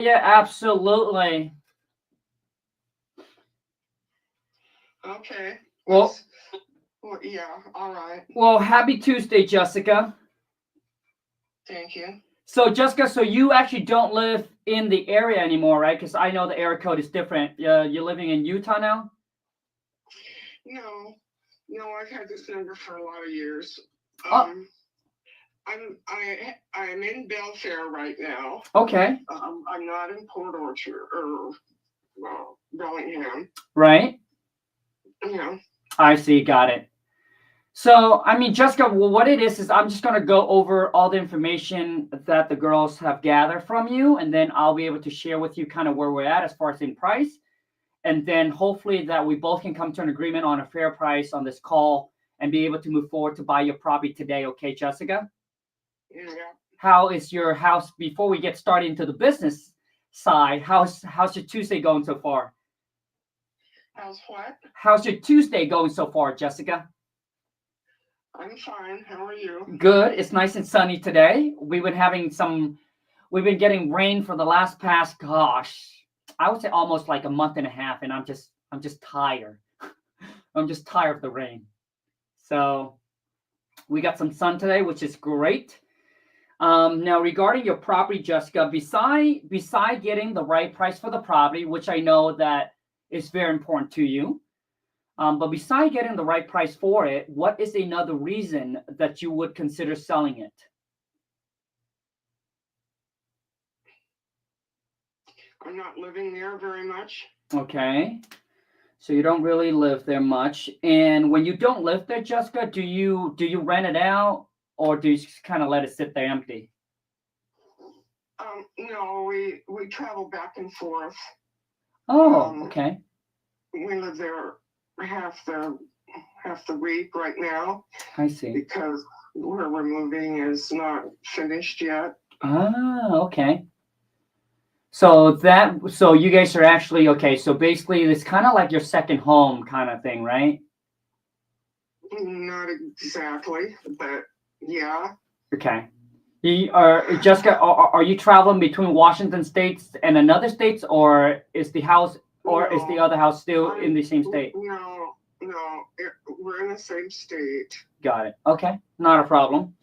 Yeah, absolutely. Okay. Well, Well, yeah. All right. well, happy Tuesday, Jessica. Thank you. So, Jessica, so you actually don't live in the area anymore, right? Because I know the area code is different. You're living in Utah now? No, no, I've had this number for a lot of years. Oh, I'm in Belfair right now. okay. I'm not in Port Orchard or Bellingham. Right. Yeah. I see. Got it. So, I mean, Jessica, well, what it is I'm just going to go over all the information that the girls have gathered from you, and then I'll be able to share with you kind of where we're at as far as in price. And then hopefully that we both can come to an agreement on a fair price on this call and be able to move forward to buy your property today. Okay, Jessica? Yeah. How is your house, before we get started into the business side, how's your Tuesday going so far? How's what? How's your Tuesday going so far, Jessica? I'm fine. How are you? Good. It's nice and sunny today. We've been getting rain for the past, gosh, I would say almost like a month and a half, and I'm just tired. I'm just tired of the rain. So we got some sun today, which is great. Now, regarding your property, Jessica, beside getting the right price for the property, which I know that is very important to you, but beside getting the right price for it, what is another reason that you would consider selling it? I'm not living there very much. Okay. So you don't really live there much. And when you don't live there, Jessica, do you rent it out or do you just kind of let it sit there empty? No, we travel back and forth. Oh, okay. We live there half the half the week right now I see. because where we're moving is not finished yet. Ah, okay. So you guys are actually okay. So basically, it's kind of like your second home kind of thing, right? Not exactly, but yeah. Okay. You are Jessica. Are you traveling between Washington states and another states, or is the house, or is the No, other house still in the same state? no, we're in the same state. Got it. Okay, not a problem.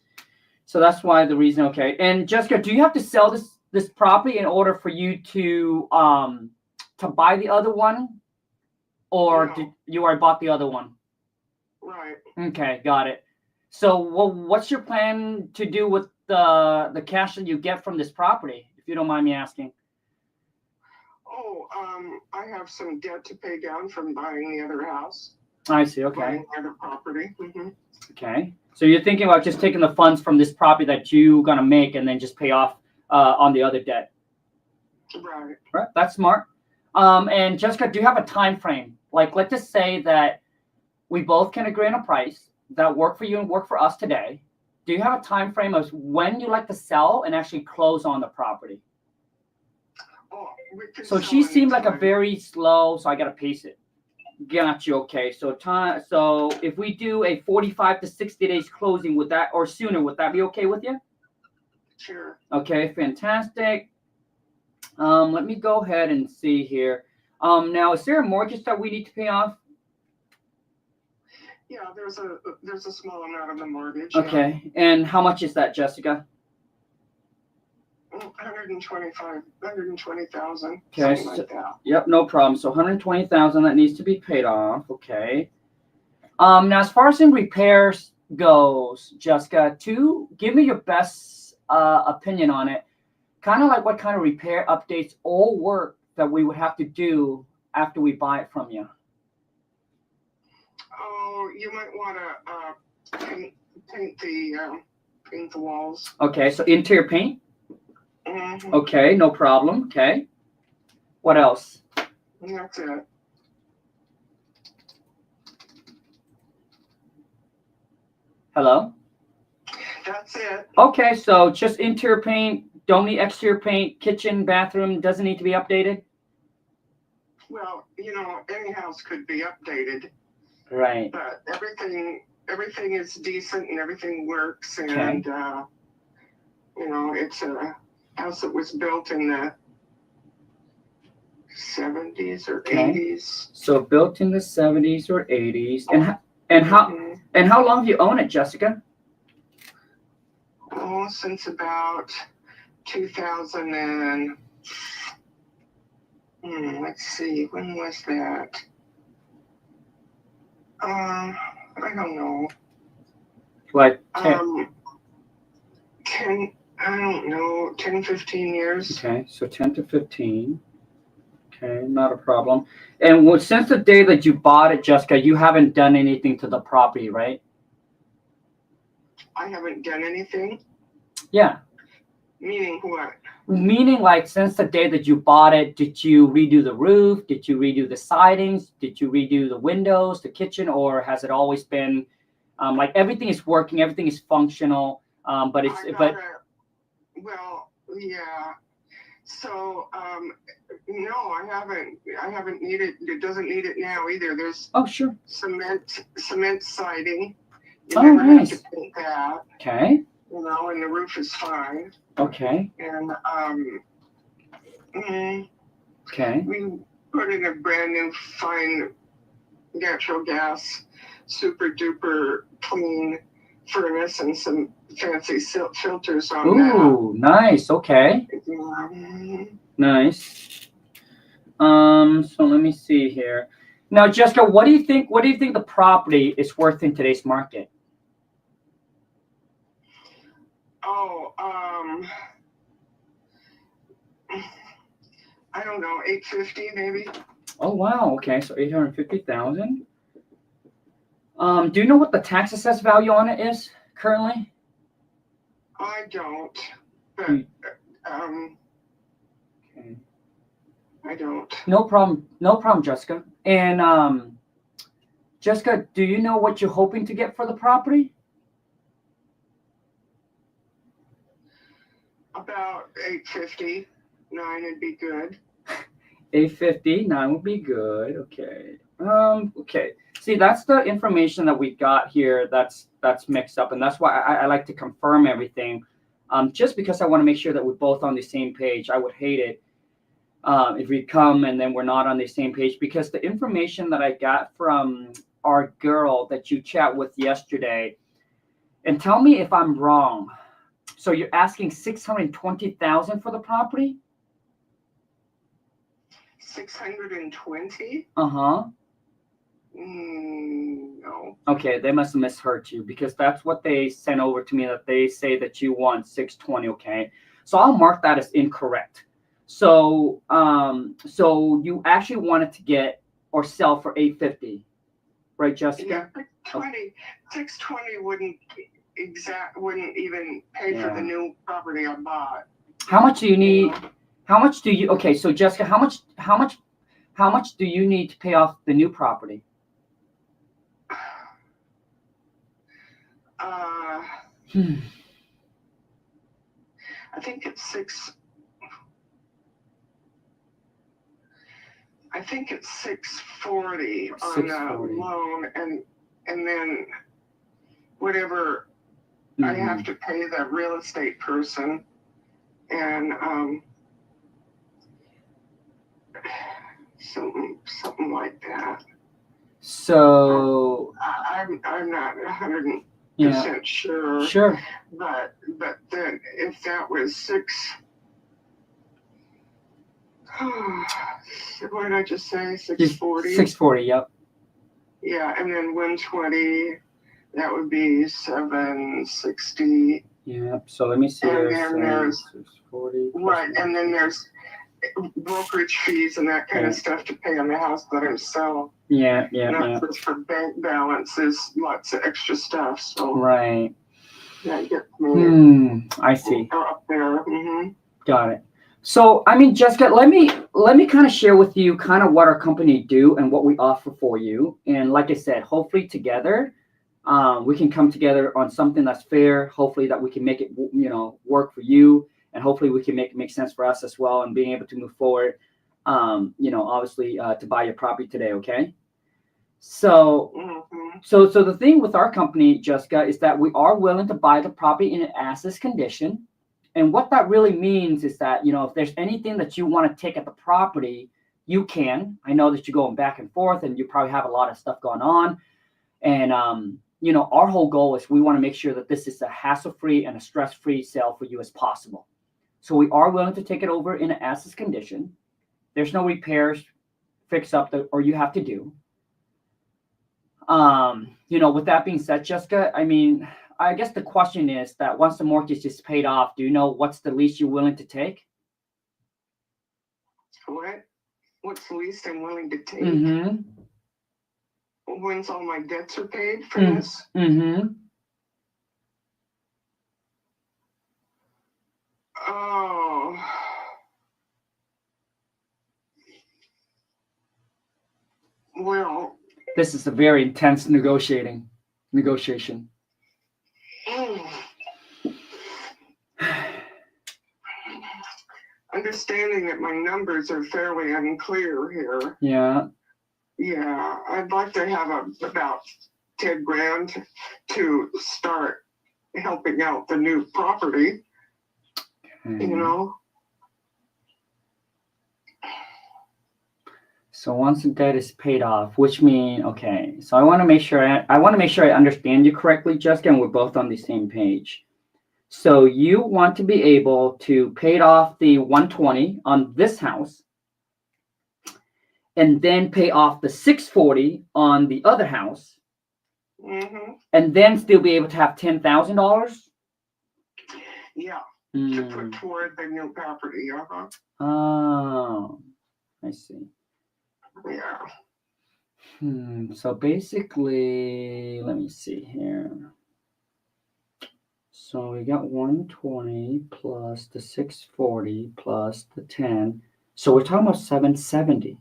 So that's why the reason. Okay. And Jessica, do you have to sell this property in order for you to buy the other one, or did No, you already bought the other one? right. Okay, got it. So what's your plan to do with the cash that you get from this property, if you don't mind me asking? Oh, I have some debt to pay down from buying the other house, I see. Okay. buying the other property. Okay. So you're thinking about just taking the funds from this property that you're gonna make and then just pay off on the other debt. Right. Right. That's smart. And Jessica, do you have a time frame? Like, let's just say that we both can agree on a price that work for you and work for us today. Do you have a time frame of when you like to sell and actually close on the property? Oh, we can So sell she seemed like a anytime. very slow, so I gotta pace it. Got you. Okay. So time. So if we do a 45 to 60 days closing, would that or sooner? Would that be okay with you? Sure. Okay. Fantastic. Let me go ahead and see here. Now is there a mortgage that we need to pay off? Yeah, there's a small amount of the mortgage. Okay. And how much is that, Jessica? 120,000, Okay. something like that. Yep. No problem. So 120,000 that needs to be paid off. Okay. Now as far as in repairs goes, Jessica, to give me your best opinion on it, kind of like what kind of repair updates or work that we would have to do after we buy it from you. Oh, you might want to paint the walls. Okay, so interior paint. Mm-hmm. Okay, no problem. Okay. What else? That's it. Hello? That's it. Okay, so just interior paint, don't need exterior paint, kitchen, bathroom, doesn't need to be updated? Well, any house could be updated, Right. but everything is decent and everything works, and Okay. it's a house that was built in the 70s or Okay. 80s. So built in the 70s or 80s. And how long have you owned it, Jessica? Oh, since about 2000 and let's see, when was that? I don't know. Like 10. 10, 15 years. Okay, so 10 to 15. Okay, not a problem. And since the day that you bought it, Jessica, you haven't done anything to the property, right? I haven't done anything. Yeah. Meaning what? Meaning, like, since the day that you bought it, did you redo the roof? Did you redo the sidings? Did you redo the windows, the kitchen, or has it always been like everything is working, everything is functional, but it's well, yeah. So no, I haven't needed. It doesn't need it now either. There's sure cement siding. You Oh, never nice. have to paint that. Okay. You know, and the roof is fine. Okay. And Okay. we put in a brand new fine natural gas, super duper clean furnace and some fancy filters on that. Ooh, nice. Okay. Nice. So let me see here. Now, Jessica, what do you think the property is worth in today's market? Oh, I don't know, 850 maybe. Oh wow. Okay, so 850,000. Do you know what the tax assessed value on it is currently? I don't, but Okay. I don't. No problem, Jessica. And Jessica, do you know what you're hoping to get for the property? About 850, 9 would be good. 859 would be good. Okay. Okay. See, that's the information that we got here. That's mixed up, and that's why I like to confirm everything. Just because I want to make sure that we're both on the same page. I would hate it if we come and then we're not on the same page, because the information that I got from our girl that you chat with yesterday, and tell me if I'm wrong. So you're asking 620,000 for the property? 620? Uh-huh. No. Okay, they must have misheard you, because that's what they sent over to me, that they say that you want 620. Okay, so I'll mark that as incorrect. So so you actually wanted to get or sell for 850, right, Jessica? Yeah, 620 wouldn't even pay for the new property I bought. How much do you need? How much do you? Okay, so Jessica, how much do you need to pay off the new property? I think it's 640 on the loan, and then whatever I have to pay the real estate person, and something like that. So I'm not 100% sure. Sure. But then if that was what did I just say? 640. 640. Yep. Yeah, and then 120. That would be 760. Yeah. So let me see. And then there's 640. Right, and then there's brokerage fees and that kind of stuff to pay on the house that I'm selling. Yeah. Not just for bank balances, lots of extra stuff. So right. That gets me. I see. Up there. Got it. So, I mean, Jessica, let me kind of share with you kind of what our company do and what we offer for you. And like I said, hopefully together, we can come together on something that's fair. Hopefully that we can make it, work for you, and hopefully we can make sense for us as well, and being able to move forward. Obviously, to buy your property today. Okay. So, so the thing with our company, Jessica, is that we are willing to buy the property in an as-is condition. And what that really means is that, if there's anything that you want to take at the property you can. I know that you're going back and forth and you probably have a lot of stuff going on. And, our whole goal is we want to make sure that this is a hassle-free and a stress-free sale for you as possible. So we are willing to take it over in an as-is condition. There's no repairs, fix up or you have to do. With that being said, Jessica, I guess the question is that once the mortgage is paid off, do you know what's the least you're willing to take? What's the least I'm willing to take? Mm-hmm. Once all my debts are paid for this? Mm-hmm. Oh. Well. This is a very intense negotiation. Understanding that my numbers are fairly unclear here. Yeah. Yeah, I'd like to have about 10 grand to start helping out the new property. Okay. So once the debt is paid off, which means, okay, so I want to make sure I understand you correctly, Jessica, and we're both on the same page. So you want to be able to pay off the 120 on this house and then pay off the 640 on the other house, and then still be able to have $10,000? Yeah, to put toward the new property, Oh, I see. Yeah. So basically, let me see here. So we got 120 plus the 640 plus the 10. So we're talking about 770.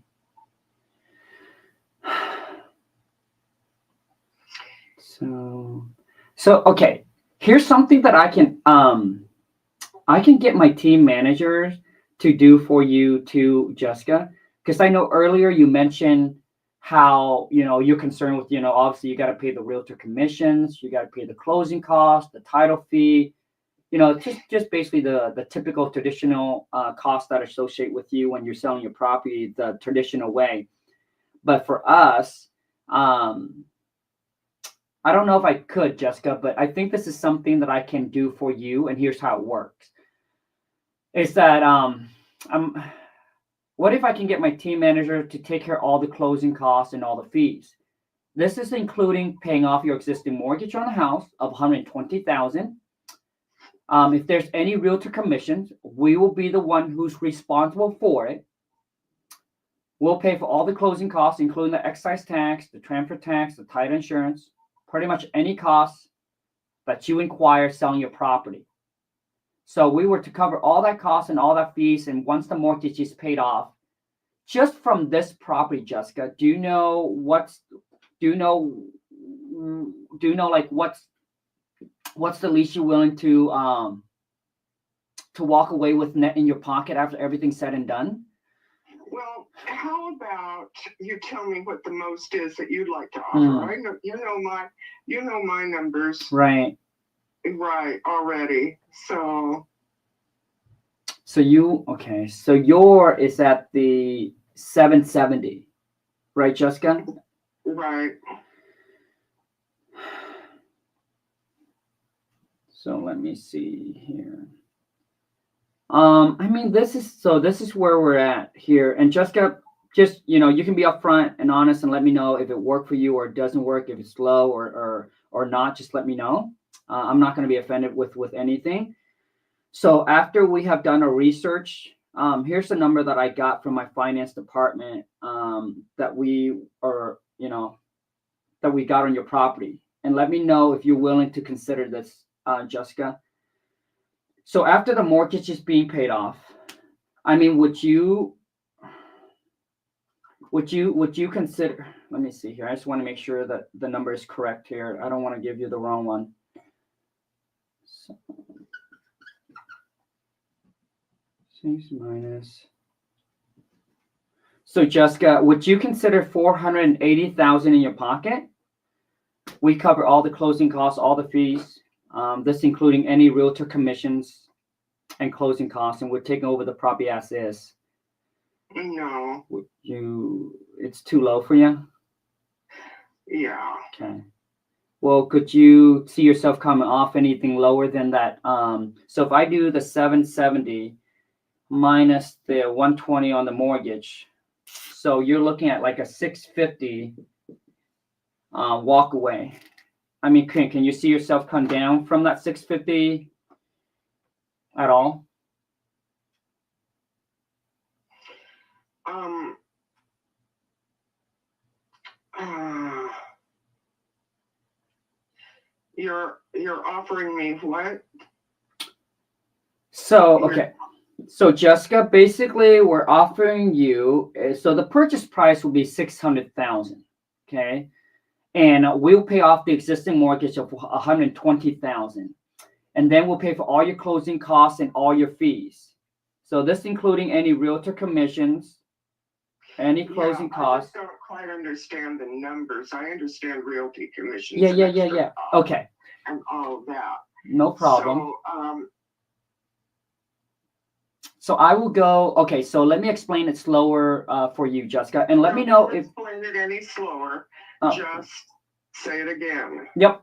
So okay. Here's something that I can get my team managers to do for you too, Jessica. Because I know earlier you mentioned how, you're concerned with, obviously you got to pay the realtor commissions, you got to pay the closing costs, the title fee, just basically the typical traditional costs that associate with you when you're selling your property the traditional way. But for us, I don't know if I could, Jessica, but I think this is something that I can do for you. And here's how it works. Is that what if I can get my team manager to take care of all the closing costs and all the fees? This is including paying off your existing mortgage on the house of $120,000. If there's any realtor commissions, we will be the one who's responsible for it. We'll pay for all the closing costs, including the excise tax, the transfer tax, the title insurance, pretty much any costs that you inquire selling your property. So we were to cover all that cost and all that fees, and once the mortgage is paid off, just from this property, Jessica, do you know what's the least you're willing to walk away with net in your pocket after everything's said and done? Well, how about you tell me what the most is that you'd like to offer? I know you know my numbers. Right. Right, already. So your is at the 770, right, Jessica? Right. So let me see here. This is where we're at here. And Jessica, just, you can be upfront and honest and let me know if it worked for you or it doesn't work, if it's low or not, just let me know. I'm not going to be offended with anything. So after we have done our research, here's the number that I got from my finance department that we got on your property. And let me know if you're willing to consider this, Jessica. So after the mortgage is being paid off, would you consider, let me see here. I just want to make sure that the number is correct here. I don't want to give you the wrong one. So, 6 minus. So Jessica, would you consider $480,000 in your pocket? We cover all the closing costs, all the fees, this including any realtor commissions and closing costs, and we're taking over the property as is. No. It's too low for you? Yeah. Okay. Well, could you see yourself coming off anything lower than that? So if I do the 770 minus the 120 on the mortgage, so you're looking at like a 650 walk away. I mean, can you see yourself come down from that 650 at all? You're offering me what? So, okay. So Jessica, basically we're offering you, so the purchase price will be 600,000. Okay. And we'll pay off the existing mortgage of 120,000. And then we'll pay for all your closing costs and all your fees. So this including any realtor commissions, any closing costs. I just don't quite understand the numbers. I understand realty commissions. Yeah. Okay. And all of that. No problem. So I will go. Okay, so let me explain it slower for you, Jessica, and let me know if. Explain it any slower. Just say it again. Yep.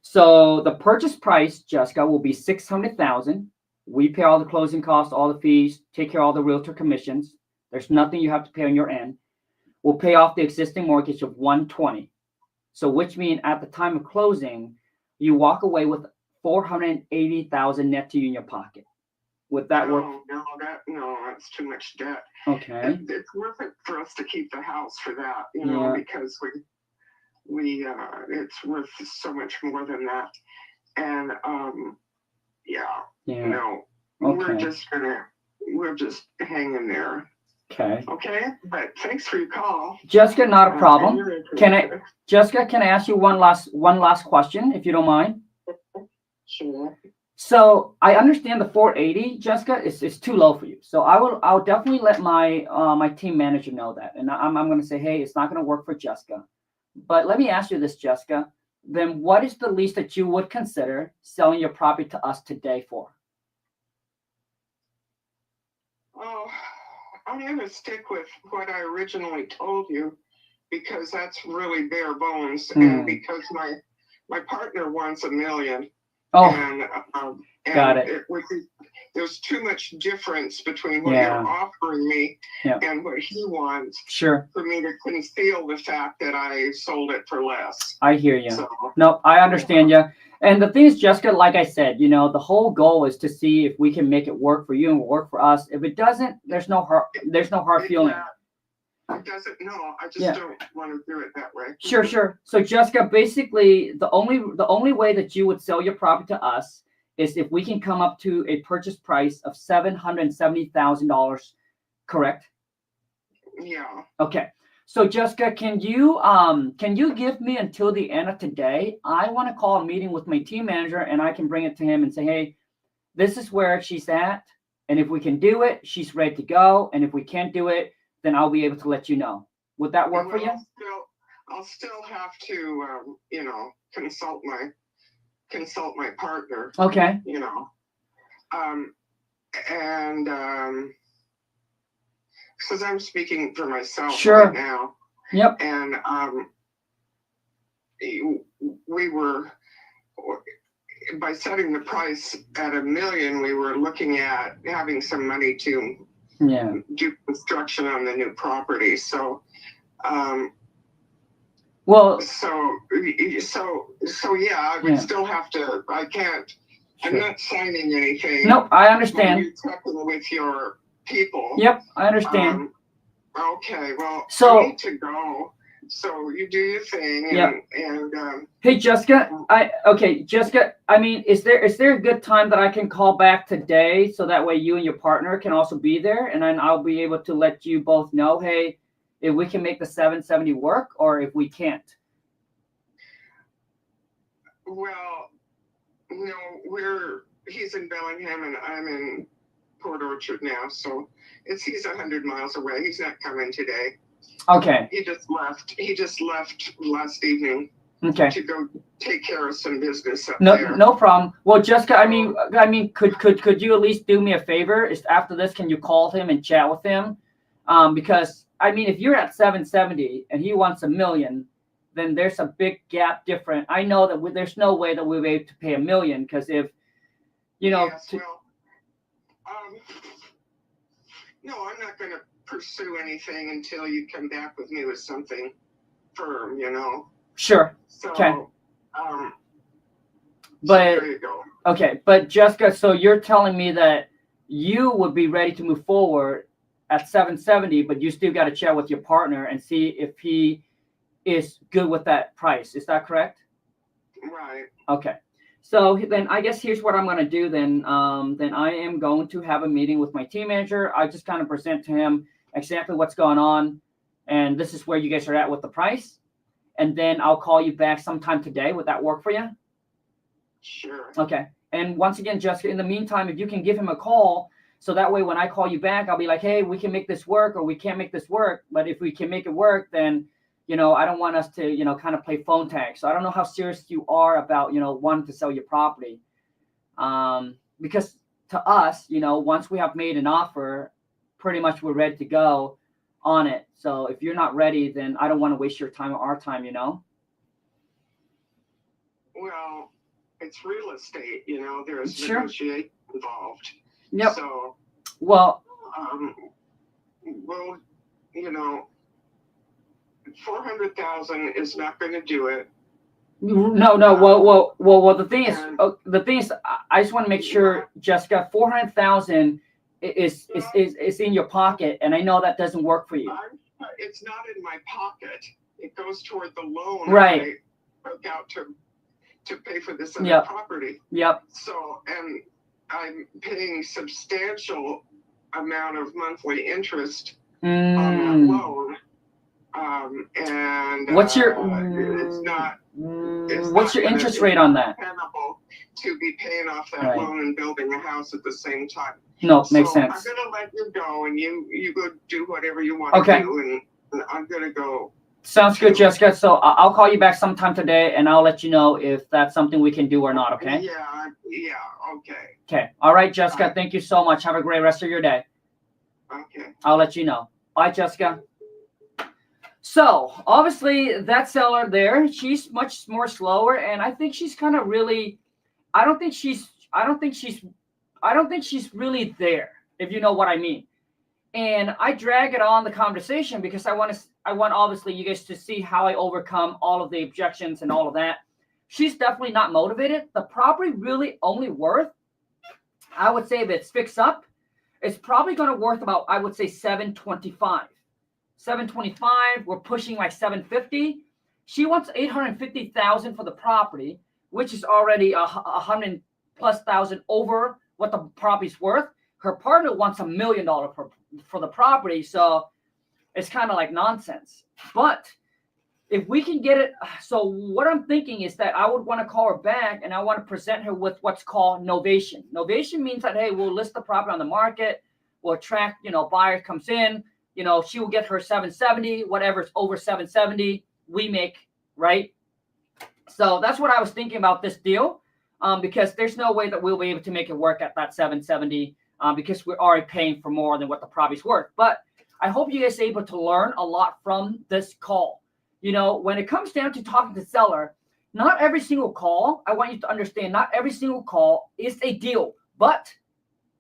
So the purchase price, Jessica, will be 600,000. We pay all the closing costs, all the fees, take care of all the realtor commissions. There's nothing you have to pay on your end. We'll pay off the existing mortgage of 120. So which means at the time of closing, you walk away with 480,000 net to you in your pocket. Would that work? No, that's too much debt. Okay. It's worth it for us to keep the house for that, because we it's worth so much more than that. And no, okay. we're just hanging there. Okay. Okay, but thanks for your call. Jessica, not a problem. Jessica, can I ask you one last question, if you don't mind? Sure. So I understand the 480, Jessica, is too low for you. So I'll definitely let my my team manager know that, and I'm going to say, hey, it's not going to work for Jessica. But let me ask you this, Jessica. Then what is the least that you would consider selling your property to us today for? Oh, I'm going to stick with what I originally told you, because that's really bare bones, and because my partner wants $1 million. Oh, and got it. There's too much difference between what you're offering me and what he wants. Sure. For me to conceal the fact that I sold it for less. I hear you. So, no, I understand you. And the thing is, Jessica, like I said, the whole goal is to see if we can make it work for you and work for us. If it doesn't, there's no hard feeling. It doesn't. No, I just don't want to do it that way. Sure. So Jessica, basically the only way that you would sell your property to us is if we can come up to a purchase price of $770,000, correct? Yeah. Okay. So Jessica, can you give me until the end of today? I want to call a meeting with my team manager, and I can bring it to him and say, hey, this is where she's at, and if we can do it, she's ready to go, and if we can't do it, then I'll be able to let you know. Would that work for you? I'll still have to, consult my partner. Okay. And because I'm speaking for myself right now. Yep. And we were, by setting the price at $1 million, we were looking at having some money to do construction on the new property. So well, so yeah, I would still have to. I can't. Sure. I'm not signing anything. No, I understand. You're checking with your people. Yep, I understand. Okay, well, so I need to go. So you do your thing. And hey, Jessica. Jessica. I mean, is there a good time that I can call back today so that way you and your partner can also be there, and then I'll be able to let you both know, hey, if we can make the 770 work, or if we can't. Well, he's in Bellingham and I'm in Port Orchard now, so he's 100 miles away. He's not coming today. Okay. He just left last evening. Okay. To go take care of some business up there. No problem. Well, Jessica, I mean, could you at least do me a favor? Is after this, can you call him and chat with him? Because I mean, if you're at 770 and he wants $1 million, then there's a big gap different. I know that there's no way that we'll be able to pay $1 million, because if Yes, no, I'm not going to pursue anything until you come back with me with something firm, Sure. So, okay. But there you go. Okay, but Jessica, so you're telling me that you would be ready to move forward at 770, but you still got to chat with your partner and see if he is good with that price. Is that correct? Right. Okay. So then I guess here's what I'm going to do then. Then I am going to have a meeting with my team manager. I just kind of present to him exactly what's going on, and this is where you guys are at with the price. And then I'll call you back sometime today. Would that work for you? Sure. Okay. And once again, Jessica, in the meantime, if you can give him a call, so that way when I call you back, I'll be like, hey, we can make this work, or we can't make this work. But if we can make it work, then, I don't want us to, kind of play phone tag. So I don't know how serious you are about, wanting to sell your property. Because to us, once we have made an offer, pretty much we're ready to go on it. So if you're not ready, then I don't want to waste your time or our time, Well, it's real estate, there's Sure. negotiation involved. Yep. So, well, 400,000 is not going to do it. No. Well. The thing is, I just want to make sure, Jessica, 400,000 is in your pocket, and I know that doesn't work for you. It's not in my pocket. It goes toward the loan. Right. I took out to pay for this other property. Yep. So, and I'm paying substantial amount of monthly interest on that loan. And what's your interest rate on that? To be paying off that loan and building a house at the same time. No, makes sense. I'm gonna let you go, and you go do whatever you want to do, and I'm gonna go. Sounds good, Jessica. So I'll call you back sometime today, and I'll let you know if that's something we can do or not. Okay? Yeah. Okay. Okay. All right, Jessica. Thank you so much. Have a great rest of your day. Okay. I'll let you know. Bye, Jessica. So obviously that seller there, she's much more slower, and I think she's kind of really. I don't think she's really there, if you know what I mean. And I drag it on the conversation because I want obviously you guys to see how I overcome all of the objections and all of that. She's definitely not motivated. The property really only worth, I would say, if it's fixed up, it's probably going to worth about, I would say, 725. 725. We're pushing like 750. She wants 850,000 for the property, which is already 100+ thousand over what the property's worth. Her partner wants $1 million for the property, so it's kind of like nonsense. But if we can get it, so what I'm thinking is that I would want to call her back, and I want to present her with what's called Novation. Novation means that, hey, we'll list the property on the market, we'll attract, buyer comes in, she will get her 770, whatever's over 770, we make, right? So that's what I was thinking about this deal, because there's no way that we'll be able to make it work at that 770, because we're already paying for more than what the property's worth. But I hope you guys are able to learn a lot from this call. When it comes down to talking to seller, not every single call, I want you to understand, not every single call is a deal. But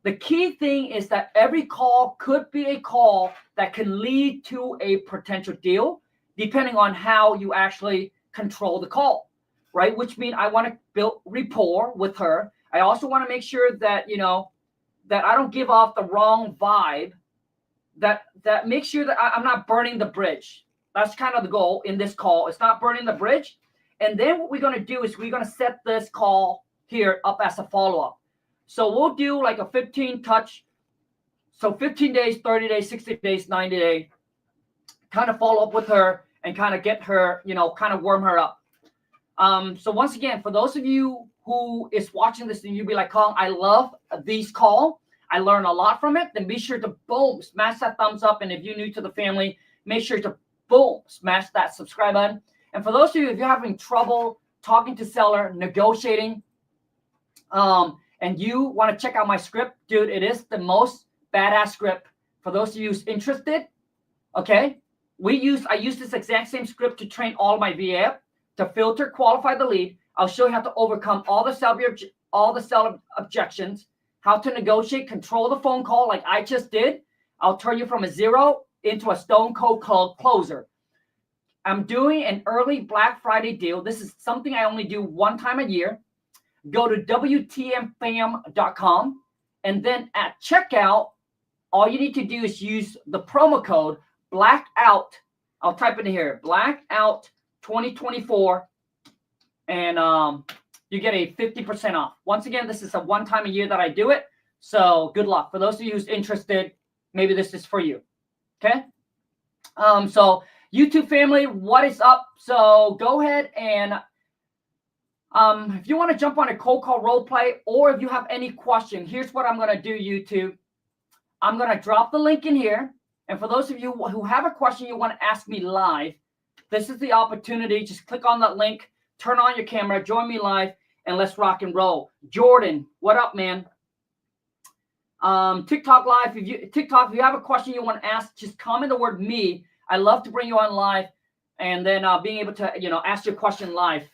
the key thing is that every call could be a call that can lead to a potential deal, depending on how you actually control the call, right? Which means I want to build rapport with her. I also want to make sure that, that I don't give off the wrong vibe, that makes sure that I'm not burning the bridge. That's kind of the goal in this call. It's not burning the bridge. And then what we're going to do is we're going to set this call here up as a follow-up. So we'll do like a 15 touch. So 15 days, 30 days, 60 days, 90 days, kind of follow up with her and kind of get her, kind of warm her up. So once again, for those of you who is watching this and you'll be like, Khang, I love these calls, I learn a lot from it, then be sure to boom, smash that thumbs up. And if you're new to the family, make sure to boom, smash that subscribe button. And for those of you, if you're having trouble talking to seller, negotiating, and you want to check out my script, dude, it is the most badass script. For those of you who's interested, Okay, I use this exact same script to train all of my VA to filter, qualify the lead. I'll show you how to overcome all the seller objections, how to negotiate, control the phone call like I just did. I'll turn you from a zero into a stone cold closer. I'm doing an early Black Friday deal. This is something I only do one time a year. Go to WTMFam.com, and then at checkout, all you need to do is use the promo code Blackout. I'll type it in here, Blackout 2024, and you get a 50% off. Once again, this is a one time a year that I do it. So good luck. For those of you who's interested, maybe this is for you. Okay. So YouTube family, what is up? So go ahead and if you want to jump on a cold call role play, or if you have any question, here's what I'm going to do, YouTube. I'm going to drop the link in here. And for those of you who have a question you want to ask me live, this is the opportunity. Just click on that link, turn on your camera, join me live, and let's rock and roll. Jordan, what up, man? TikTok live. If you have a question you want to ask, just comment the word me. I love to bring you on live, and then being able to ask your question live.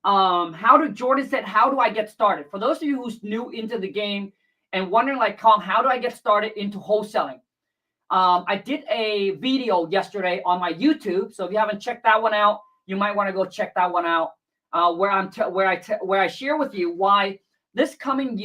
Jordan said, how do I get started? For those of you who's new into the game and wondering like, Khang, how do I get started into wholesaling? I did a video yesterday on my YouTube, so if you haven't checked that one out, you might want to go check that one out. Where I share with you why this coming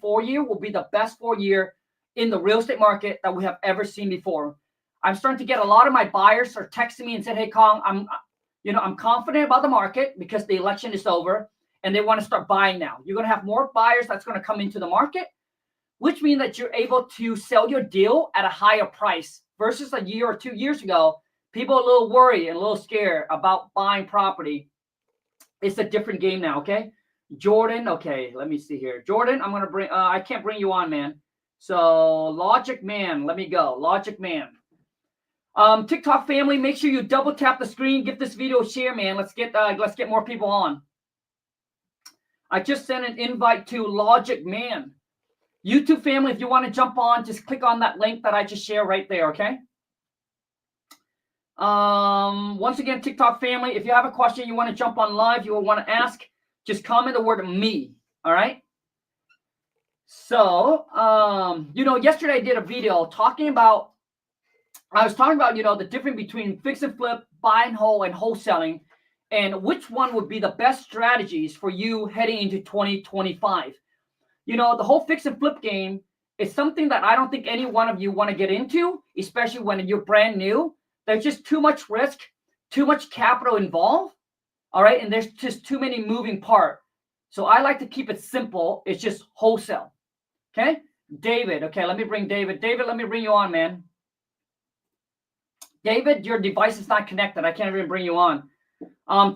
4 year will be the best 4 year in the real estate market that we have ever seen before. I'm starting to get a lot of my buyers are texting me and said, hey, Khang, I'm confident about the market because the election is over and they want to start buying now. You're going to have more buyers that's going to come into the market, which means that you're able to sell your deal at a higher price versus a year or 2 years ago. People are a little worried and a little scared about buying property. It's a different game now, okay? Jordan, okay, let me see here. Jordan, I'm going to bring, I can't bring you on, man. So Logic Man, let me go. Logic Man. TikTok family, make sure you double tap the screen, give this video a share, man. Let's get more people on. I just sent an invite to Logic Man. YouTube family, if you want to jump on, just click on that link that I just shared right there, okay? Once again, TikTok family, if you have a question you want to jump on live, you will want to ask, just comment the word me, all right? So, yesterday I did a video talking about, the difference between fix and flip, buy and hold, and wholesaling, and which one would be the best strategies for you heading into 2025. The whole fix and flip game is something that I don't think any one of you want to get into, especially when you're brand new. There's just too much risk, too much capital involved, all right? And there's just too many moving parts. So I like to keep it simple. It's just wholesale, okay? David, okay, let me bring David. David, let me bring you on, man. David, your device is not connected. I can't even bring you on.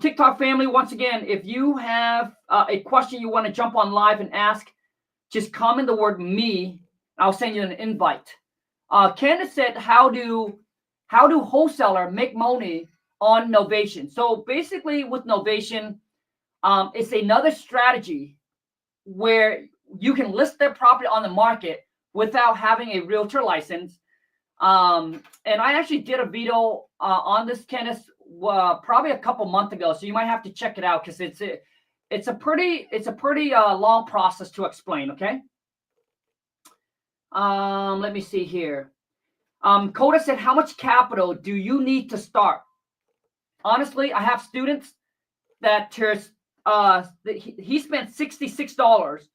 TikTok family, once again, if you have a question you want to jump on live and ask, just comment the word me. I'll send you an invite. Candace said, how do wholesaler make money on Novation? So basically with Novation, it's another strategy where you can list their property on the market without having a realtor license. And I actually did a video on this, Candace, probably a couple months ago. So you might have to check it out because it's a pretty long process to explain. Okay. Let me see here. Coda said, how much capital do you need to start? Honestly, I have students that he spent $66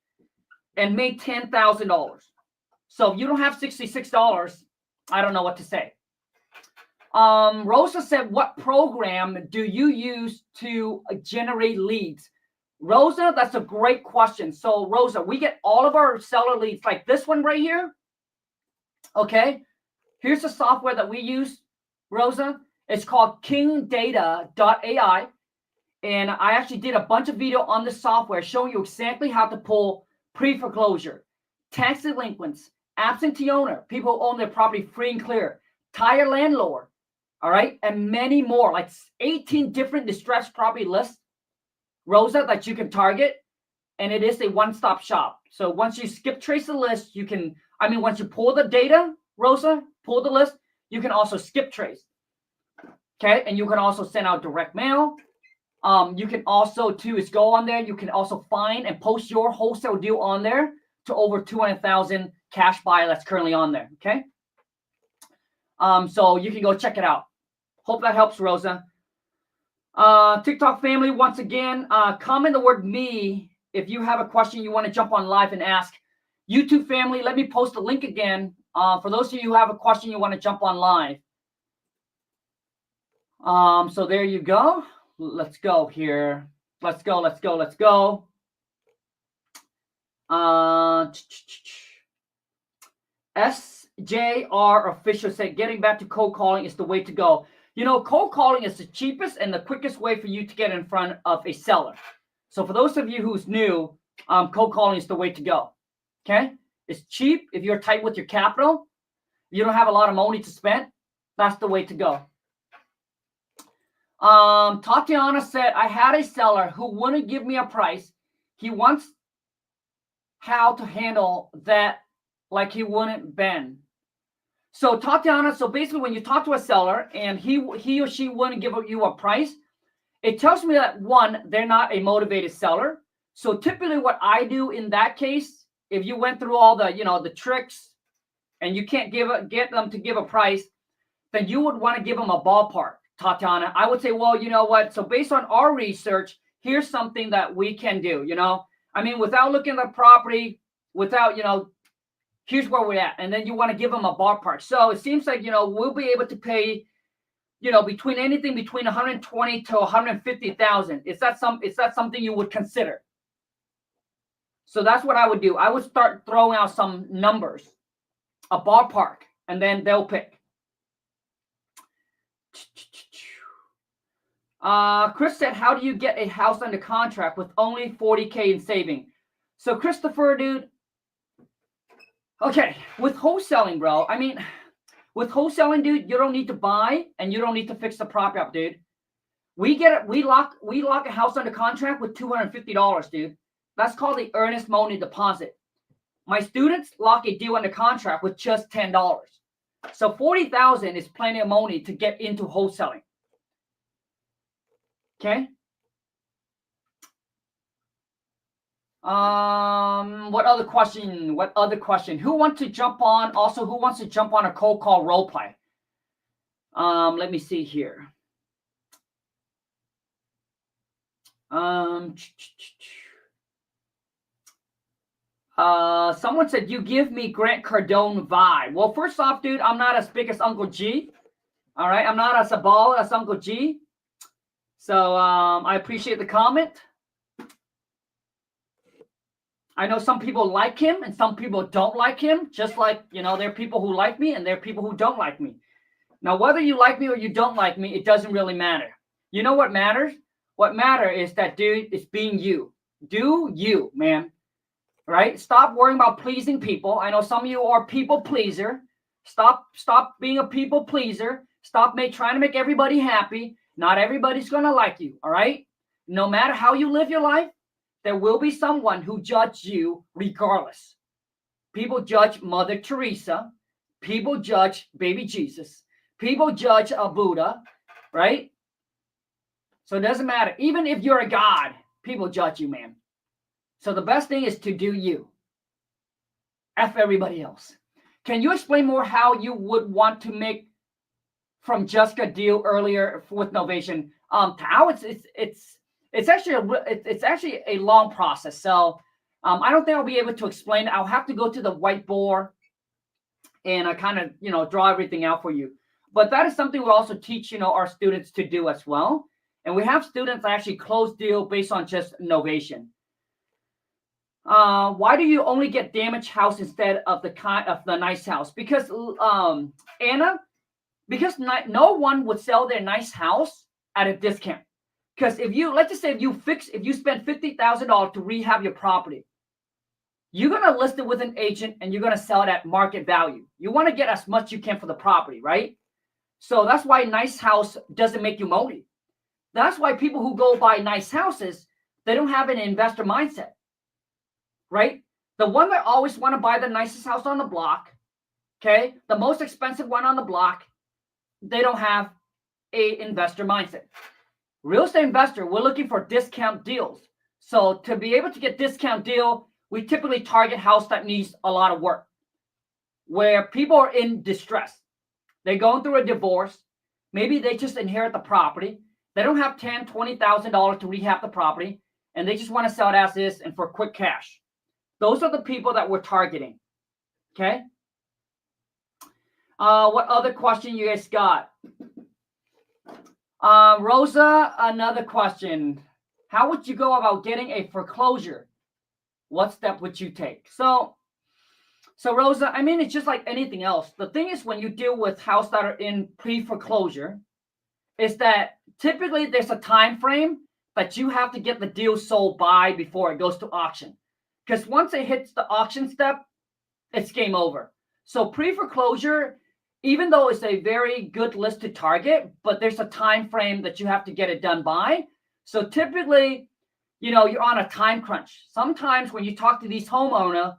and made $10,000. So if you don't have $66, I don't know what to say. Rosa said, what program do you use to generate leads? Rosa, that's a great question. So Rosa, we get all of our seller leads like this one right here. Okay. Here's the software that we use, Rosa. It's called kingdata.ai. And I actually did a bunch of video on this software showing you exactly how to pull pre-foreclosure, tax delinquents, absentee owner, people who own their property free and clear, tire landlord, all right, and many more, like 18 different distressed property lists, Rosa, that you can target, and it is a one-stop shop. So once you skip trace the list, once you pull the data, Rosa, pull the list, You can also skip trace. Okay, and you can also send out direct mail. You can also is go on there. You can also find and post your wholesale deal on there to over 200,000 cash buyer that's currently on there. Okay. So you can go check it out. Hope that helps, Rosa. TikTok family, once again, comment the word me if you have a question you want to jump on live and ask. YouTube family, let me post the link again. For those of you who have a question you want to jump on live. So there you go. Let's go here. Let's go. SJR official said, getting back to cold calling is the way to go. You know, cold calling is the cheapest and the quickest way for you to get in front of a seller. So for those of you who's new, cold calling is the way to go. Okay? It's cheap if you're tight with your capital. You don't have a lot of money to spend. That's the way to go. Tatiana said, I had a seller who wouldn't give me a price. He wants how to handle that like he wouldn't bend. So Tatiana, so basically when you talk to a seller and he or she wouldn't give you a price, it tells me that one, they're not a motivated seller. So typically what I do in that case, if you went through all the, the tricks and you can't get them to give a price, then you would want to give them a ballpark, Tatiana. I would say, well, you know what? So based on our research, here's something that we can do, I mean, without looking at the property, without, here's where we're at. And then you want to give them a ballpark. So it seems like, we'll be able to pay, anything between 120 to 150,000. Is that something you would consider? So that's what I would do. I would start throwing out some numbers, a ballpark, and then they'll pick. Chris said, how do you get a house under contract with only 40K in saving? So Christopher, dude, okay, with wholesaling, bro, I mean, with wholesaling, dude, you don't need to buy and you don't need to fix the property up, dude. We lock a house under contract with $250, dude. That's called the earnest money deposit. My students lock a deal under contract with just $10. So $40,000 is plenty of money to get into wholesaling. Okay. What other question? Who wants to jump on? Also, who wants to jump on a cold call role play? Let me see here. Someone said, you give me Grant Cardone vibe. Well, first off, dude, I'm not as big as Uncle G. All right. I'm not as a baller as Uncle G. So I appreciate the comment. I know some people like him and some people don't like him. Just like, there are people who like me and there are people who don't like me. Now, whether you like me or you don't like me, it doesn't really matter. You know what matters? What matters is that, dude, it's being you. Do you, man. Right? Stop worrying about pleasing people. I know some of you are people pleaser. Stop being a people pleaser. Stop trying to make everybody happy. Not everybody's going to like you, all right? No matter how you live your life, there will be someone who judges you regardless. People judge Mother Teresa. People judge baby Jesus. People judge a Buddha, right? So it doesn't matter. Even if you're a god, people judge you, man. So the best thing is to do you. F everybody else. Can you explain more how you would want to make from Jessica deal earlier with Novation? How it's actually a long process. So I don't think I'll be able to explain it. I'll have to go to the whiteboard and I kind of draw everything out for you. But that is something we also teach our students to do as well. And we have students that actually close deal based on just Novation. Why do you only get damaged house instead of the nice house? Because Anna, because no one would sell their nice house at a discount. Because let's just say if you spend $50,000 to rehab your property, you're gonna list it with an agent and you're gonna sell it at market value. You want to get as much you can for the property, right? So that's why nice house doesn't make you money. That's why people who go buy nice houses, they don't have an investor mindset, right? The one that always want to buy the nicest house on the block, okay, the most expensive one on the block, they don't have a investor mindset. Real estate investor, we're looking for discount deals. So to be able to get discount deal, we typically target house that needs a lot of work, where people are in distress. They're going through a divorce. Maybe they just inherit the property. They don't have $10,000, $20,000 to rehab the property, and they just want to sell it as is and for quick cash. Those are the people that we're targeting. Okay. What other question you guys got? Rosa, another question. How would you go about getting a foreclosure? What step would you take? So Rosa, I mean, it's just like anything else. The thing is, when you deal with houses that are in pre-foreclosure, is that typically there's a time frame that you have to get the deal sold by before it goes to auction. Because once it hits the auction step, it's game over. So pre-foreclosure, even though it's a very good list to target, but there's a time frame that you have to get it done by. So typically, you're on a time crunch. Sometimes when you talk to these homeowner,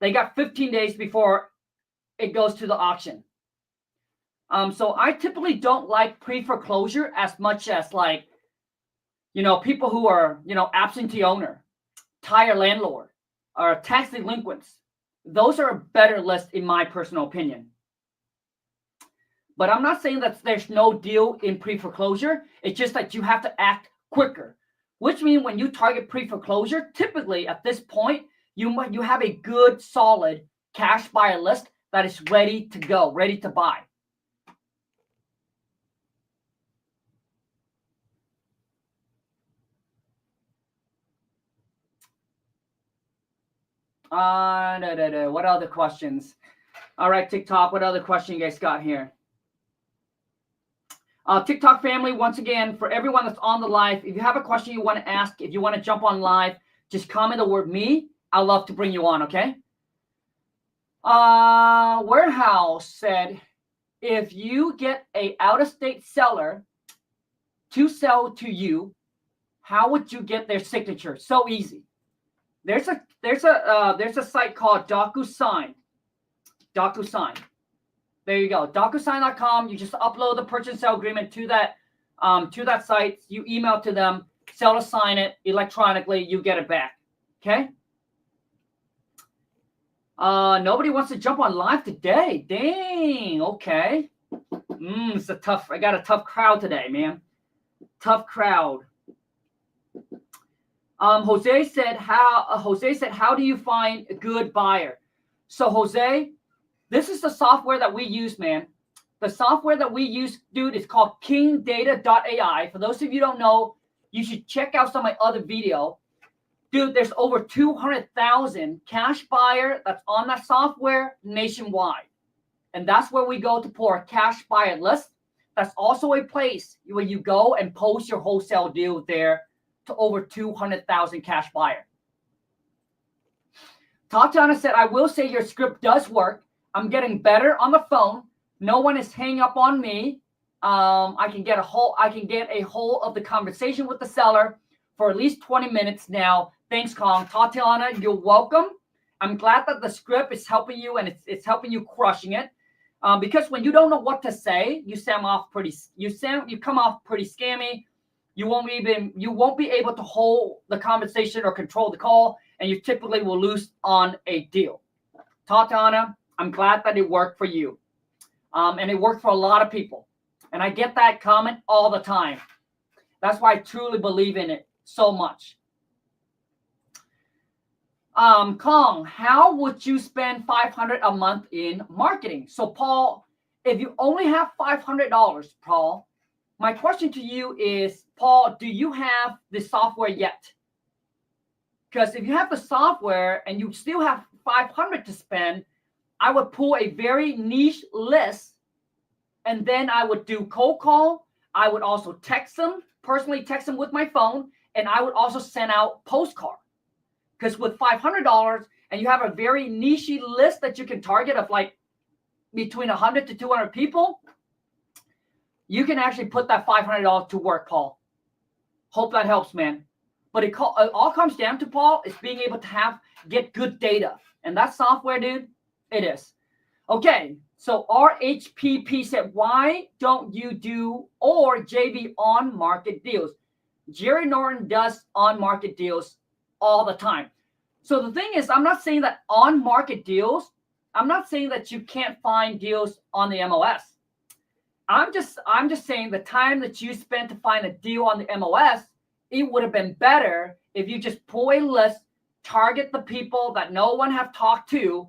they got 15 days before it goes to the auction. So I typically don't like pre-foreclosure as much as people who are, absentee owner, tire landlord, or tax delinquents. Those are a better list in my personal opinion. But I'm not saying that there's no deal in pre-foreclosure. It's just that you have to act quicker, which means when you target pre-foreclosure, typically at this point, you have a good, solid cash buyer list that is ready to go, ready to buy. What other questions? All right, TikTok, what other question you guys got here? TikTok family, once again, for everyone that's on the live, if you have a question you want to ask, if you want to jump on live, just comment the word me. I'd love to bring you on, okay? Warehouse said, if you get a out-of-state seller to sell to you, how would you get their signature? So easy. There's a site called DocuSign. There you go. DocuSign.com. You just upload the purchase and sale agreement to that site. You email to them. Seller sign it electronically. You get it back. Okay. Nobody wants to jump on live today. Dang. Okay. It's I got a tough crowd today, man. Tough crowd. Jose said, how do you find a good buyer? So Jose, this is the software that we use, man. The software that we use, dude, is called kingdata.ai. For those of you who don't know, you should check out some of my other video. Dude, there's over 200,000 cash buyer that's on that software nationwide. And that's where we go to pour a cash buyer list. That's also a place where you go and post your wholesale deal there to over 200,000 cash buyer. Tatiana said, I will say your script does work. I'm getting better on the phone. No one is hanging up on me. I can get a hold of the conversation with the seller for at least 20 minutes now. Thanks, Khang. Tatiana, you're welcome. I'm glad that the script is helping you and it's helping you crushing it. Because when you don't know what to say, you come off pretty scammy. You won't be able to hold the conversation or control the call, and you typically will lose on a deal. Tatiana, I'm glad that it worked for you. And it worked for a lot of people. And I get that comment all the time. That's why I truly believe in it so much. Khang, how would you spend $500 a month in marketing? So Paul, if you only have $500, Paul, my question to you is, Paul, do you have the software yet? Because if you have the software and you still have $500 to spend, I would pull a very niche list, and then I would do cold call. I would also personally text them with my phone, and I would also send out postcard. Because with $500 and you have a very niche list that you can target of like between 100 to 200 people, you can actually put that $500 to work, Paul. Hope that helps, man. But it all comes down to, Paul, is being able to get good data. And that software, dude, it is. Okay, So RHPP said, why don't you do or JV on market deals? Jerry Norton does on market deals all the time. So the thing is, I'm not saying that on market deals, I'm not saying that you can't find deals on the MLS. I'm just saying the time that you spent to find a deal on the MLS, it would have been better if you just pull a list, target the people that no one have talked to,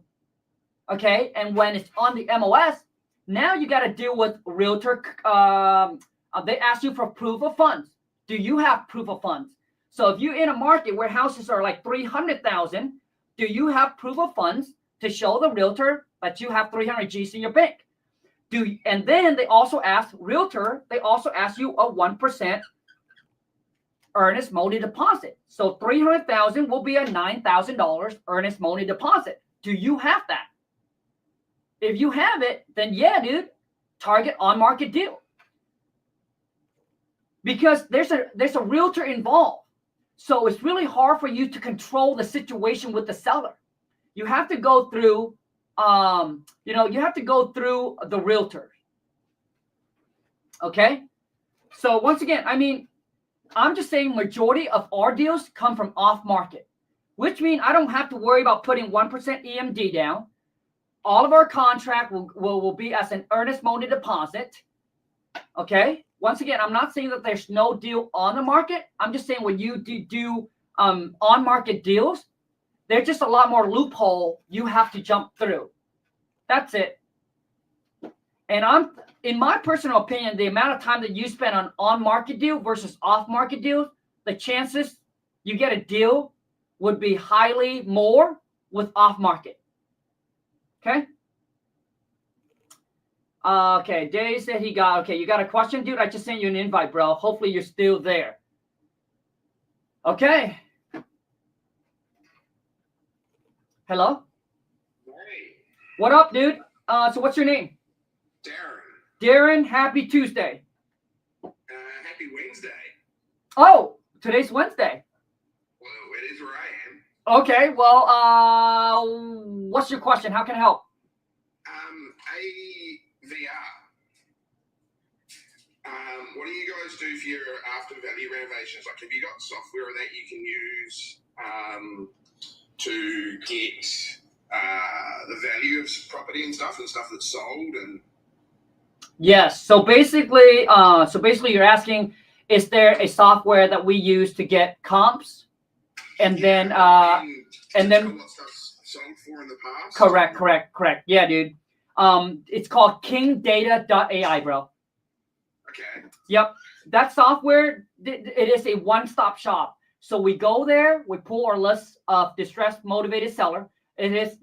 okay? And when it's on the MLS, now you got to deal with realtor. They ask you for proof of funds. Do you have proof of funds? So if you're in a market where houses are like 300,000, do you have proof of funds to show the realtor that you have 300 G's in your bank? And then they also ask realtor, they also ask you a 1% earnest money deposit. So 300,000 will be a $9,000 earnest money deposit. Do you have that? If you have it, then yeah, dude, target on market deal. Because there's a realtor involved. So it's really hard for you to control the situation with the seller. You have to go through, you have to go through the realtor. Okay. So once again, I mean, I'm just saying majority of our deals come from off market, which means I don't have to worry about putting 1% EMD down. All of our contract will be as an earnest money deposit. Okay. Once again, I'm not saying that there's no deal on the market. I'm just saying when you do on-market deals, there's just a lot more loophole you have to jump through. That's it. And in my personal opinion, the amount of time that you spend on on-market deal versus off-market deals, the chances you get a deal would be highly more with off-market. Okay? Okay, Dave said you got a question, dude? I just sent you an invite, bro. Hopefully you're still there. Okay. Hello? Hey. What up, dude? So what's your name? Darren. Darren, happy Tuesday. Happy Wednesday. Oh, today's Wednesday. Well, it is where I am. Okay, well, what's your question? How can I help? AVR. What do you guys do for your after value renovations? Like, have you got software that you can use to get the value of property and stuff that's sold? And yes. So basically, you're asking, is there a software that we use to get comps, and then what stuff's sold for in the past? Correct. Yeah, dude. It's called kingdata.ai, bro. Okay. Yep. That software, it is a one-stop shop. So we go there, we pull our list of distressed motivated seller. It is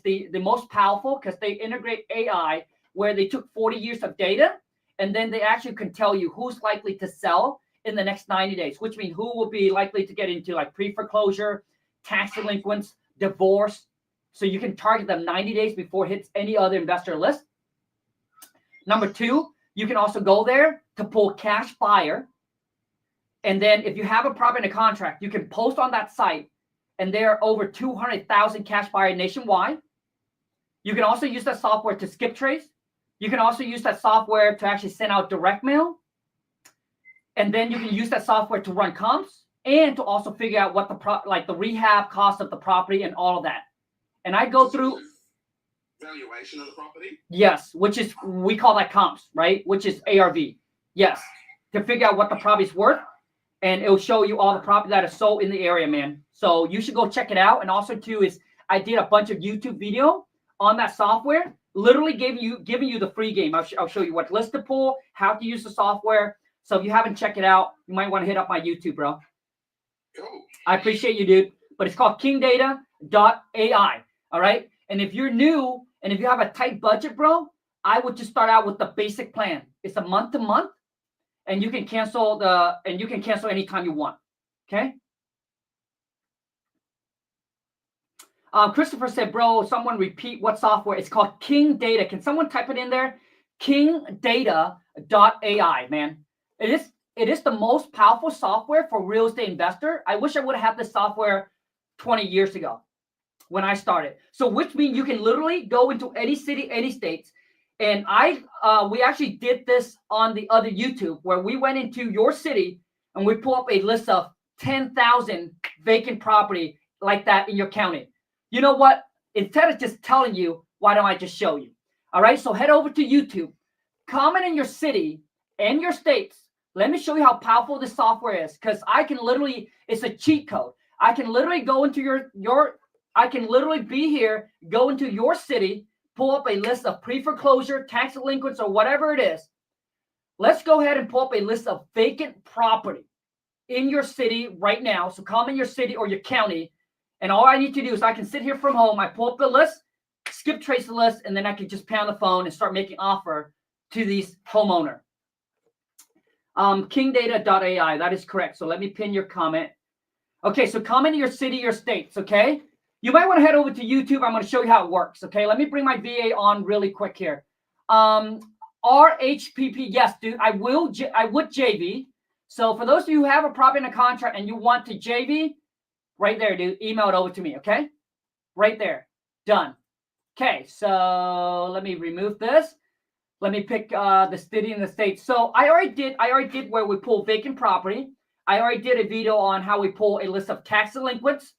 the most powerful because they integrate AI where they took 40 years of data, and then they actually can tell you who's likely to sell in the next 90 days, which means who will be likely to get into like pre-foreclosure, tax delinquents, divorce. So you can target them 90 days before it hits any other investor list. Number two, you can also go there to pull cash buyer. And then if you have a property in a contract, you can post on that site, and there are over 200,000 cash buyers nationwide. You can also use that software to skip trace. You can also use that software to actually send out direct mail. And then you can use that software to run comps and to also figure out what the rehab cost of the property and all of that. And I go through valuation of the property. Yes, which is, we call that comps, right? Which is ARV. Yes, to figure out what the property's worth, and it'll show you all the property that is sold in the area, man. So you should go check it out. And also too is I did a bunch of YouTube video on that software, literally giving you the free game. I'll show you what list to pull, how to use the software. So if you haven't checked it out, you might want to hit up my YouTube, bro. Cool. I appreciate you, dude. But it's called kingdata.ai. All right. And if you're new and if you have a tight budget, bro, I would just start out with the basic plan. It's a month to month, and you can cancel anytime you want. Okay. Christopher said, bro, someone repeat what software. It's called King Data. Can someone type it in there? Kingdata.ai, man. It is the most powerful software for real estate investor. I wish I would have had this software 20 years ago when I started. So which means you can literally go into any city, any states, And we actually did this on the other YouTube where we went into your city and we pull up a list of 10,000 vacant property like that in your county. You know what? Instead of just telling you, why don't I just show you? All right, so head over to YouTube, comment in your city and your states. Let me show you how powerful this software is, because I can literally, it's a cheat code. I can literally go into I can literally be here, go into your city, pull up a list of pre-foreclosure, tax delinquents, or whatever it is. Let's go ahead and pull up a list of vacant property in your city right now. So comment your city or your county. And all I need to do is I can sit here from home. I pull up the list, skip trace the list, and then I can just pay on the phone and start making offer to these homeowner. Kingdata.ai, that is correct. So let me pin your comment. Okay, so comment in your city, your states, okay? You might want to head over to YouTube. I'm going to show you how it works, okay? Let me bring my VA on really quick here. RHPP, yes, dude, I would JV. So for those of you who have a property in a contract and you want to JV, right there, dude, email it over to me, okay? Right there, done. Okay, so let me remove this. Let me pick the city and the state. So I already did where we pull vacant property. I already did a video on how we pull a list of tax delinquents.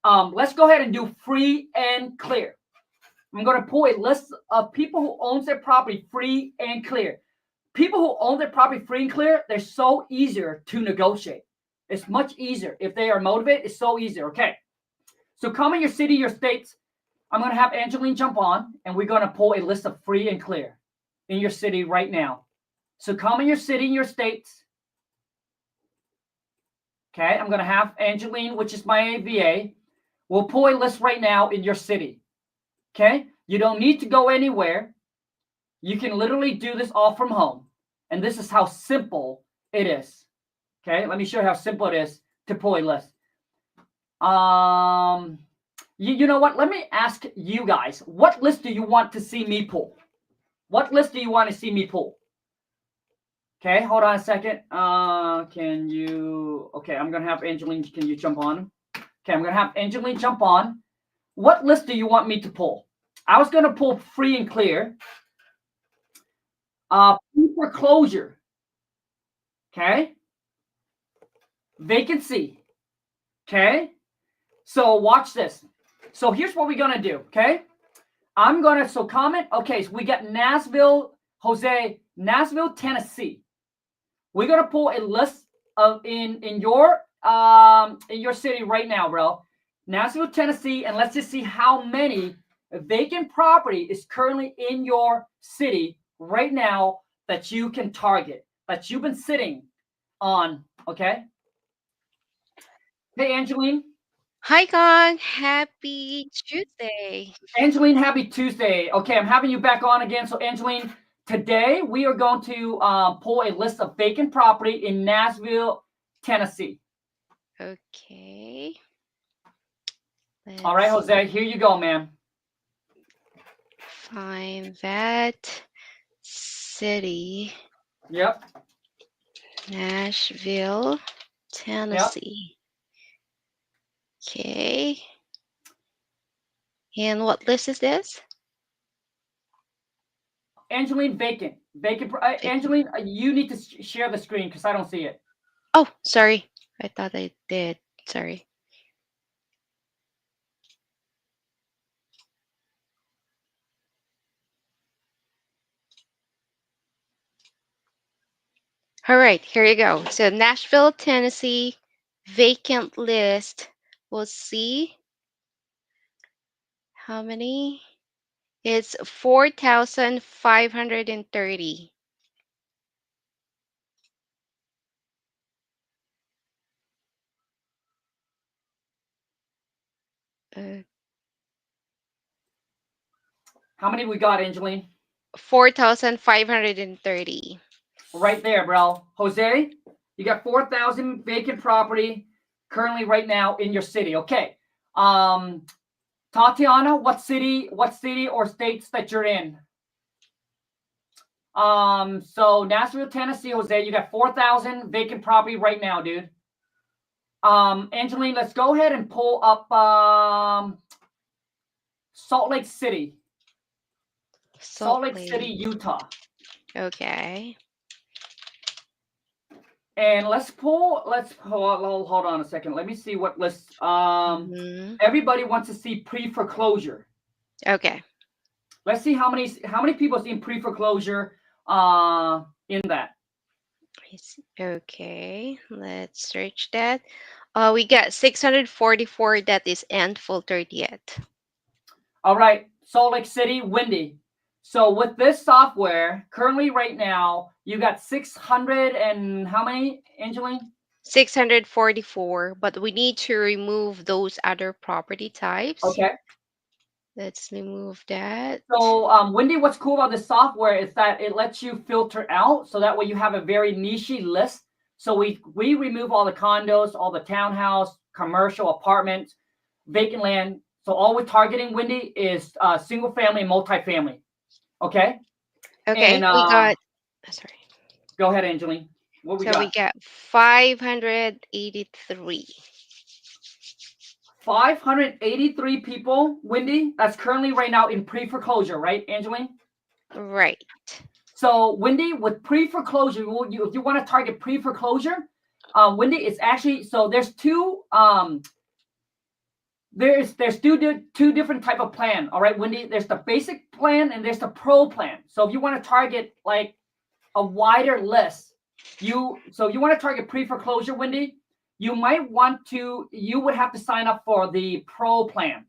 Let's go ahead and do free and clear. I'm going to pull a list of people who owns their property free and clear. People who own their property free and clear, they're so easier to negotiate. It's much easier. If they are motivated, it's so easier. Okay. So comment your city, your states. I'm going to have Angeline jump on, and we're going to pull a list of free and clear in your city right now. So comment your city and your states. Okay. I'm going to have Angeline, which is my VA. We'll pull a list right now in your city. Okay. You don't need to go anywhere. You can literally do this all from home. And this is how simple it is. Okay, let me show you how simple it is to pull a list. You know what? Let me ask you guys, what list do you want to see me pull? What list do you want to see me pull? Okay, hold on a second. Okay, I'm going to have Angeline, can you jump on? Okay, I'm going to have Angeline jump on. What list do you want me to pull? I was going to pull free and clear. Foreclosure. Okay. Vacancy. Okay. So watch this. So here's what we're going to do. Okay. I'm going to, comment. Okay. So we got Nashville, Tennessee. We're going to pull a list of in your city right now, bro. Nashville, Tennessee. And let's just see how many vacant property is currently in your city right now that you can target, that you've been sitting on. Okay. Hey, Angeline. Hi, Khang. Happy Tuesday. Angeline, happy Tuesday. Okay, I'm having you back on again. So, Angeline, today we are going to pull a list of vacant property in Nashville, Tennessee. Okay. All right, Jose, here you go, man. Find that city. Yep. Nashville, Tennessee. Yep. Okay. And what list is this? Angeline, vacant. Angeline, you need to share the screen because I don't see it. Oh, sorry. I thought I did. Sorry. All right, here you go. So Nashville, Tennessee, vacant list. We'll see how many. It's 4,530. How many we got, Angeline? 4,530. Right there, bro. Jose, you got 4,000 vacant property currently right now in your city. Okay. Tatiana, what city or states that you're in? So Nashville, Tennessee, Jose, you got 4,000 vacant property right now, dude. Angeline, let's go ahead and pull up Salt Lake City. Salt Lake City, Utah. Okay. And let's pull, hold on a second. Let me see what lists. Everybody wants to see pre-foreclosure. Okay. Let's see how many people see pre-foreclosure in that. Okay, let's search that. We got 644 that is end full 30th. All right, Salt Lake City, Wendy. So with this software, currently right now, you got 600 and how many, Angeline? 644, but we need to remove those other property types. Okay. Let's remove that. So, Wendy, what's cool about this software is that it lets you filter out, so that way you have a very niche list. So we remove all the condos, all the townhouse, commercial apartments, vacant land. So all we're targeting, Wendy, is single family and multifamily. Okay. Okay, and, we got. Sorry. Go ahead, Angeline. What we So got? we got 583. 583 people, Wendy. That's currently right now in pre-foreclosure, right, Angeline? Right. So, Wendy, with pre-foreclosure, if you want to target pre-foreclosure, Wendy, it's actually, so there's two two different type of plan. All right, Wendy, there's the basic plan and there's the pro plan. So if you want to target like a wider list, you want to target pre-foreclosure, Wendy, you would have to sign up for the pro plan.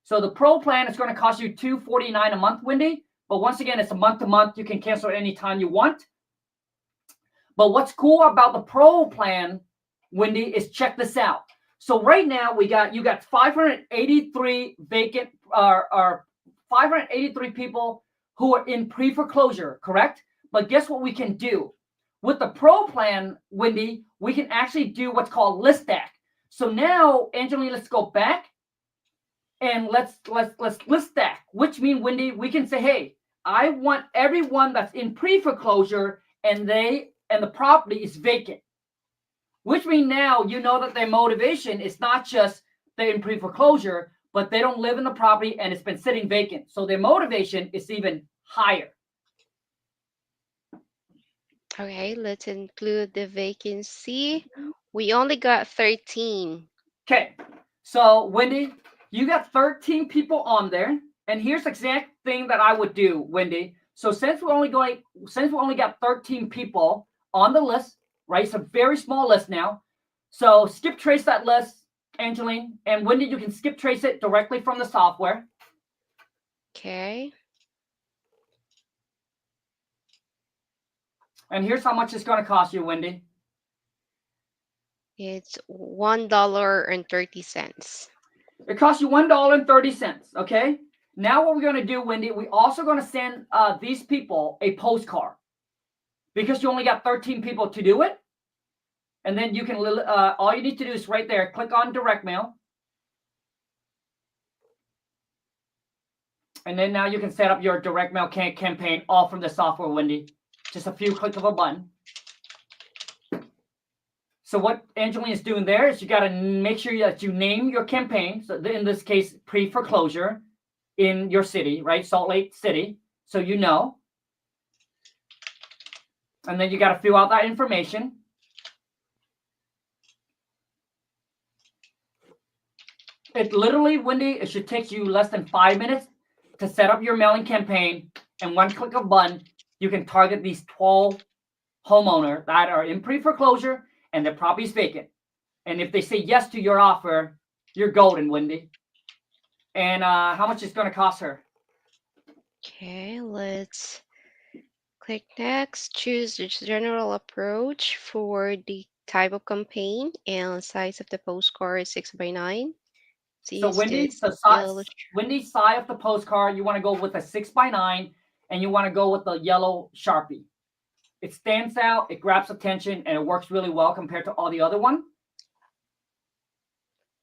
So the pro plan is going to cost you $249 a month, Wendy. But once again, it's a month to month. You can cancel it anytime you want. But what's cool about the pro plan, Wendy, is check this out. So right now you got 583 vacant or 583 people who are in pre-foreclosure, correct? But guess what we can do? With the pro plan, Wendy, we can actually do what's called list stack. So now, Angeline, let's go back and let's list stack, which means, Wendy, we can say, hey, I want everyone that's in pre-foreclosure and the property is vacant. Which means now you know that their motivation is not just they're in pre-foreclosure, but they don't live in the property and it's been sitting vacant. So their motivation is even higher. Okay, let's include the vacancy. We only got 13. Okay, so Wendy, you got 13 people on there. And here's the exact thing that I would do, Wendy. So since we only got 13 people on the list, right? It's a very small list now. So skip trace that list, Angeline. And Wendy, you can skip trace it directly from the software. Okay. And here's how much it's going to cost you, Wendy. It's $1.30. It costs you $1.30, okay? Now what we're going to do, Wendy, we're also going to send these people a postcard. Because you only got 13 people to do it. And then you can, all you need to do is right there, click on direct mail. And then now you can set up your direct mail campaign all from the software, Wendy. Just a few clicks of a button. So what Angeline is doing there is you got to make sure that you name your campaign. So in this case, pre-foreclosure in your city, right? Salt Lake City. So you know. And then you got to fill out that information. It literally, Wendy, it should take you less than 5 minutes to set up your mailing campaign. And one click of a button, you can target these 12 homeowners that are in pre-foreclosure and their property is vacant. And if they say yes to your offer, you're golden, Wendy. And how much is going to cost her? Okay, let's click next. Choose the general approach for the type of campaign and size of the postcard 6x9. So Wendy's size of the postcard, you want to go with a 6x9 and you want to go with the yellow Sharpie. It stands out, it grabs attention, and it works really well compared to all the other one.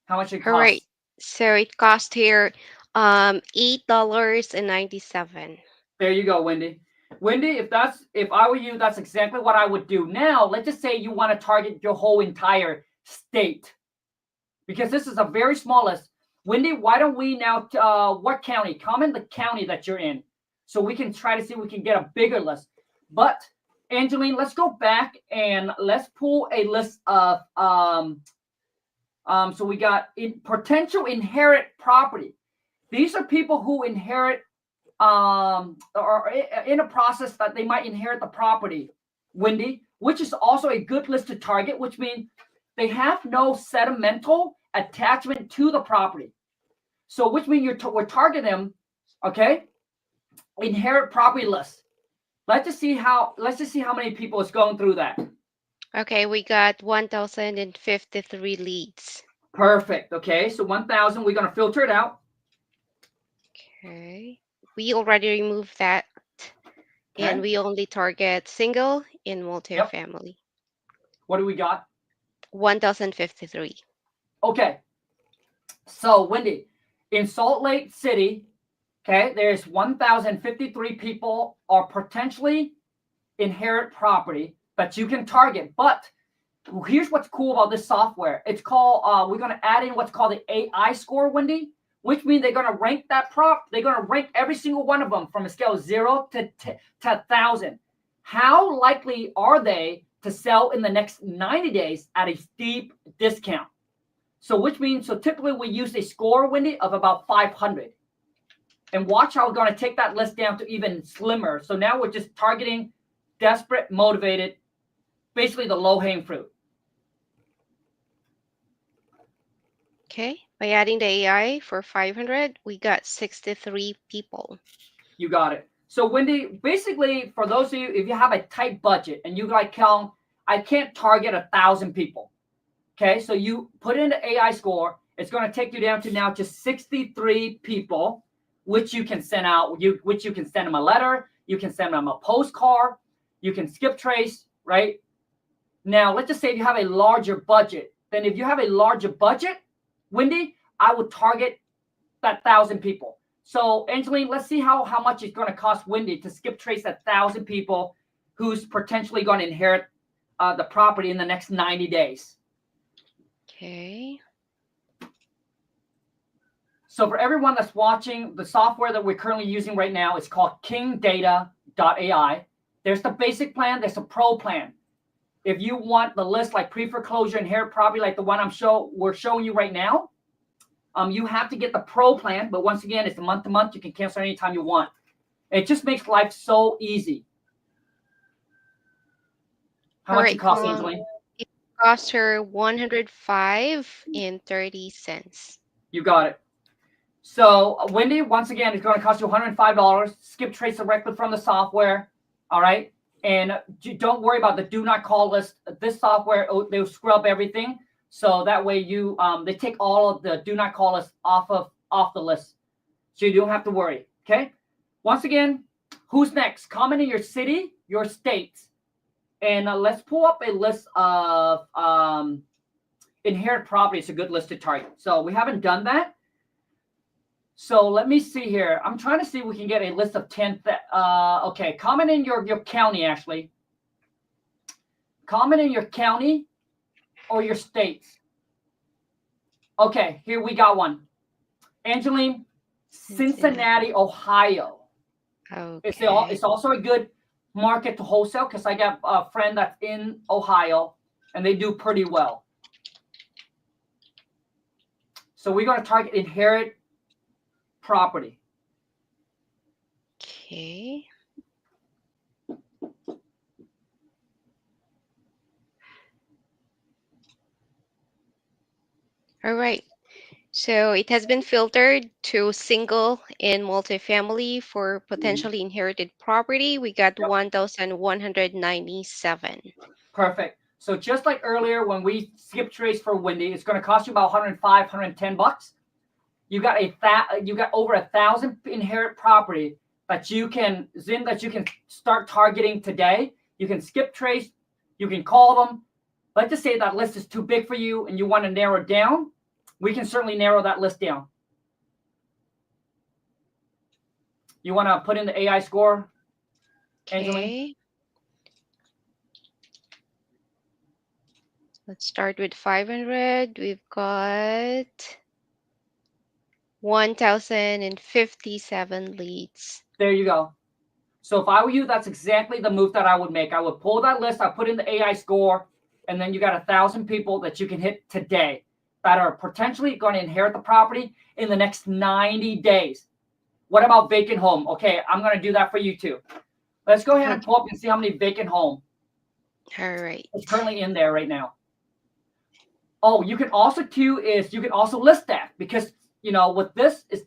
How much it costs? All right. So it cost here $8.97. There you go, Wendy. Wendy, if I were you, that's exactly what I would do. Now, let's just say you want to target your whole entire state. Because this is a very small list. Wendy, why don't we now, what county? Comment the county that you're in. So we can try to see if we can get a bigger list. But Angeline, let's go back and let's pull a list of so we got potential inherit property. These are people who inherit or in a process that they might inherit the property, Wendy, which is also a good list to target, which means they have no sentimental attachment to the property. So which means we're targeting them, okay? Inherit property list. Let's just see how many people is going through that. Okay, we got 1,053 leads. Perfect. Okay, so 1,000. We're gonna filter it out. Okay, we already removed that, and we only target single and multifamily. Yep. What do we got? 1,053. Okay. So Wendy, in Salt Lake City, okay, there's 1,053 people are potentially inherit property that you can target. But here's what's cool about this software. It's called, we're going to add in what's called the AI score, Wendy, which means they're going to rank that they're going to rank every single one of them from a scale of 0 to 1,000. How likely are they to sell in the next 90 days at a steep discount? So which means, so typically we use a score, Wendy, of about 500. And watch how we're going to take that list down to even slimmer. So now we're just targeting desperate, motivated, basically the low-hanging fruit. Okay, by adding the AI for 500, we got 63 people. You got it. So Wendy, basically, for those of you, if you have a tight budget and you like, Khang, I can't target 1,000 people. Okay, so you put in the AI score. It's going to take you down to now just 63 people, which you can send out. Which you can send them a letter. You can send them a postcard. You can skip trace, right? Now, let's just say you have a larger budget. Then if you have a larger budget, Wendy, I would target that 1,000 people. So, Angeline, let's see how much it's going to cost Wendy to skip trace 1,000 people who's potentially going to inherit the property in the next 90 days. Okay. So for everyone that's watching, the software that we're currently using right now is called kingdata.ai. There's the basic plan. There's a pro plan. If you want the list like pre-foreclosure, inherit property, like the one we're showing you right now, you have to get the pro plan. But once again, it's month to month. You can cancel anytime you want. It just makes life so easy. How much it costs, Angeline? It cost her $105.30. You got it. So Wendy, once again, it's going to cost you $105. Skip trace directly from the software. All right. And don't worry about the do not call list. This software, they'll scrub everything. So that way they take all of the do not call list off the list. So you don't have to worry. Okay. Once again, who's next? Comment in your city, your state. And let's pull up a list of inherit property. It's a good list to target. So we haven't done that. So let me see here. I'm trying to see if we can get a list of 10. Okay, comment in your county, Ashley. Comment in your county or your state. Okay, here we got one. Angeline, Cincinnati, Ohio. Okay. It's also a good market to wholesale because I got a friend that's in Ohio and they do pretty well. So we're going to target inherit property. Okay. All right. So it has been filtered to single and multifamily for potentially inherited property. We got 1,197. Perfect. So just like earlier when we skip trace for Wendy, it's going to cost you about 105, 110 bucks. You got over 1,000 inherit property that you can start targeting today. You can skip trace. You can call them. Let's just say that list is too big for you and you want to narrow it down. We can certainly narrow that list down. You want to put in the AI score, Angeline? Okay. Let's start with 500. We've got 1,057 leads. There you go. So if I were you, that's exactly the move that I would make. I would pull that list, I put in the AI score, and then you got 1,000 people that you can hit today that are potentially going to inherit the property in the next 90 days. What about vacant home? Okay, I'm going to do that for you too. Let's go ahead and pull up and see how many vacant home All right. is currently in there right now. Oh, you can also too is you can also list that, because with this is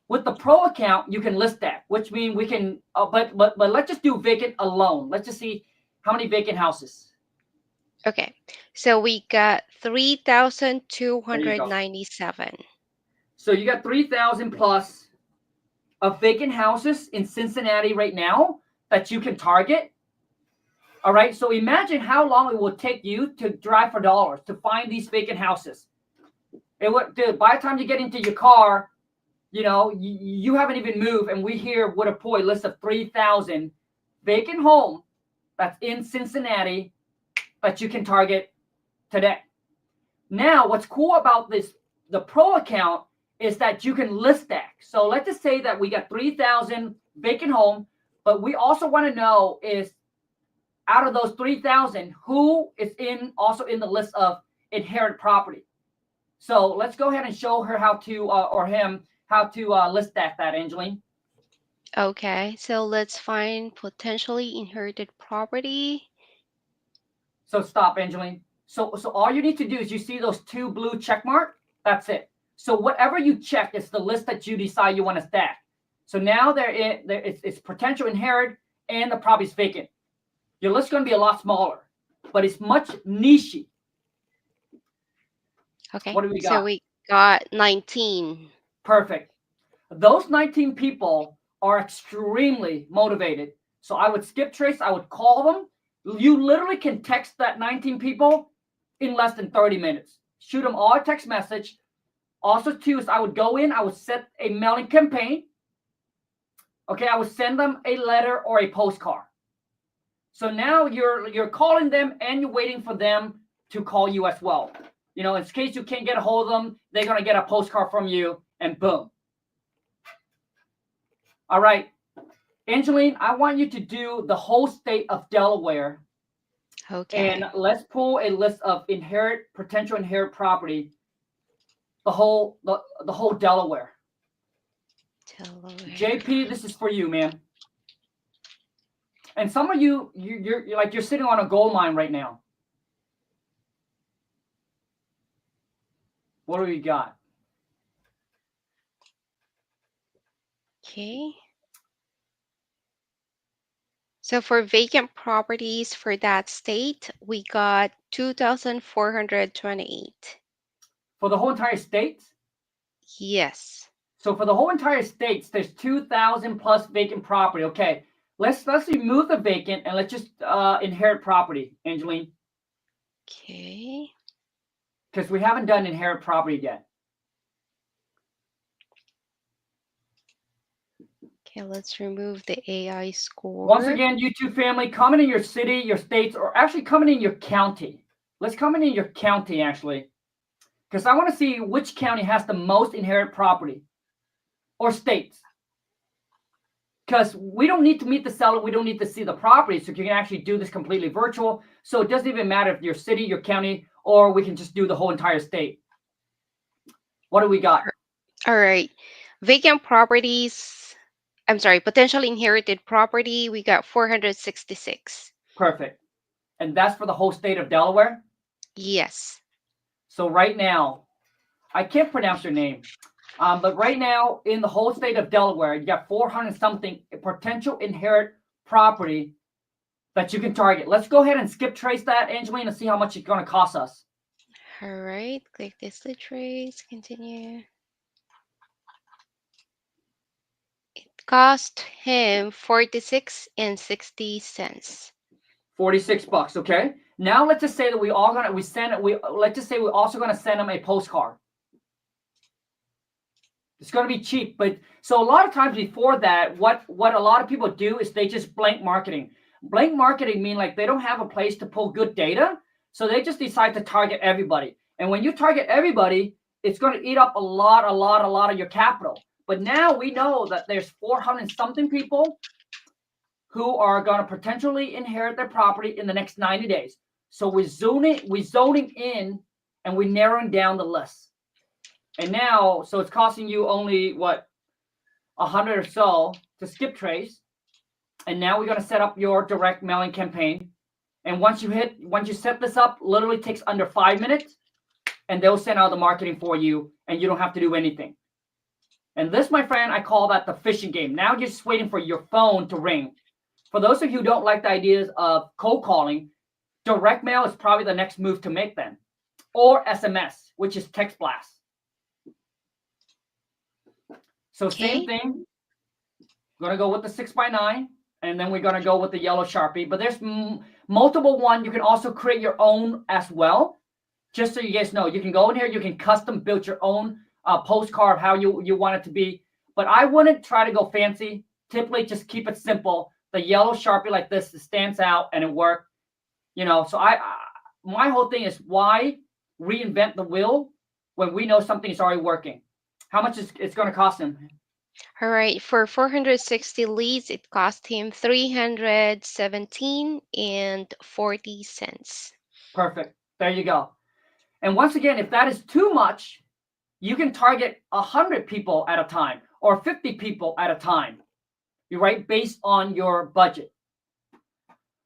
with the pro account you can list that, which means we can. But let's just do vacant alone. Let's just see how many vacant houses. Okay, so we got There you 3,297. go. So you got 3,000 plus of vacant houses in Cincinnati right now that you can target. All right. So imagine how long it would take you to drive for dollars to find these vacant houses. It would, dude, by the time you get into your car, you haven't even moved, and we here would have pulled a list of 3,000 vacant home that's in Cincinnati that you can target today. Now, what's cool about the pro account, is that you can list that. So let's just say that we got 3,000 vacant home, but we also want to know is out of those 3,000, who is also in the list of inherit property. So let's go ahead and show her how to, or him, how to list that, Angeline. Okay, so let's find potentially inherited property. So stop, Angeline. So all you need to do is you see those two blue check mark. That's it. So whatever you check is the list that you decide you want to stack. So now it's potential inherit and the property is vacant. Your list is going to be a lot smaller, but it's much niche. Okay, what do we got? So we got 19. Perfect. Those 19 people are extremely motivated. So I would skip trace. I would call them. You literally can text that 19 people in less than 30 minutes. Shoot them all a text message. Also, too, is I would go in. I would set a mailing campaign. Okay, I would send them a letter or a postcard. So now you're calling them and you're waiting for them to call you as well. In case you can't get a hold of them, they're going to get a postcard from you, and boom. All right. Angeline, I want you to do the whole state of Delaware. Okay. And let's pull a list of potential inherit property. The whole Delaware. JP, this is for you, man. And some of you're sitting on a gold mine right now. What do we got? Okay. So for vacant properties for that state, we got 2,428. For the whole entire state? Yes. So for the whole entire state, there's 2,000 plus vacant property. Okay, let's remove the vacant and let's just inherit property, Angeline. Okay. Because we haven't done inherit property yet. Okay, let's remove the AI score. Once again, YouTube family, comment in your city, your states, or actually comment in your county. Let's comment in your county, actually. Because I want to see which county has the most inherit property. Or states. Because we don't need to meet the seller. We don't need to see the property. So you can actually do this completely virtual. So it doesn't even matter if your city, your county, or we can just do the whole entire state. What do we got? All right. Vacant properties. I'm sorry, potentially inherited property. We got 466. Perfect. And that's for the whole state of Delaware? Yes. So right now, I can't pronounce your name. But right now, in the whole state of Delaware, you got 400-something potential inherit property that you can target. Let's go ahead and skip trace that, Angeline, and see how much it's going to cost us. All right. Click this to trace. Continue. It cost him 46.60. $46. Okay. Now let's just say that let's just say we're also gonna send him a postcard. It's going to be cheap, but so a lot of times before that, what a lot of people do is they just blank marketing. Blank marketing mean like they don't have a place to pull good data, so they just decide to target everybody. And when you target everybody, it's going to eat up a lot of your capital. But now we know that there's 400 something people who are going to potentially inherit their property in the next 90 days. So we're zoning in, and we're narrowing down the list. And now, so it's costing you only what, 100 or so to skip trace. And now we're going to set up your direct mailing campaign. And once you set this up, literally takes under 5 minutes, and they'll send out the marketing for you, and you don't have to do anything. And this, my friend, I call that the fishing game. Now you're just waiting for your phone to ring. For those of you who don't like the ideas of cold calling, direct mail is probably the next move to make then. Or SMS, which is text blast. So same thing. We're going to go with the 6x9, and then we're going to go with the yellow Sharpie. But there's multiple one. You can also create your own as well. Just so you guys know, you can go in here, you can custom build your own postcard, how you want it to be. But I wouldn't try to go fancy. Typically, just keep it simple. The yellow Sharpie like this, it stands out and it worked. You know, so my whole thing is, why reinvent the wheel when we know something is already working? How much is it's going to cost him? All right, for 460 leads, it cost him $317.40. Perfect. There you go. And once again, if that is too much, you can target 100 people at a time or 50 people at a time. You're right, based on your budget.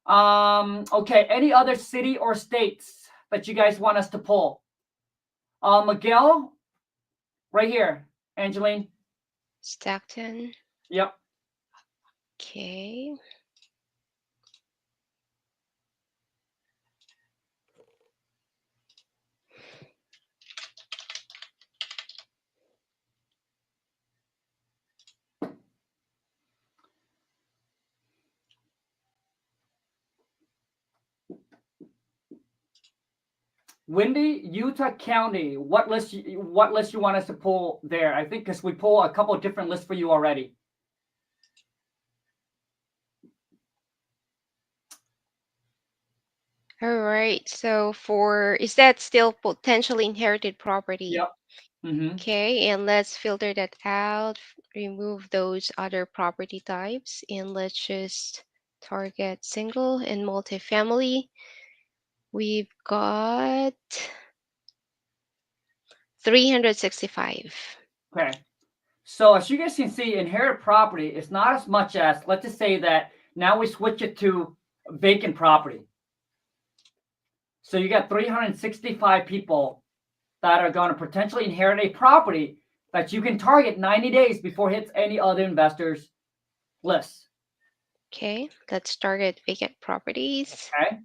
Okay, any other city or states that you guys want us to pull? Miguel, right here. Angeline. Stockton. Yep. Okay. Wendy, Utah County. What list you want us to pull there? I think because we pull a couple of different lists for you already. All right. So is that still potentially inherited property? Yep. Mm-hmm. Okay, and let's filter that out, remove those other property types, and let's just target single and multifamily. We've got 365. Okay. So as you guys can see, inherited property is not as much as, let's just say that now we switch it to vacant property. So you got 365 people that are going to potentially inherit a property that you can target 90 days before it hits any other investors' list. Okay, let's target vacant properties. Okay.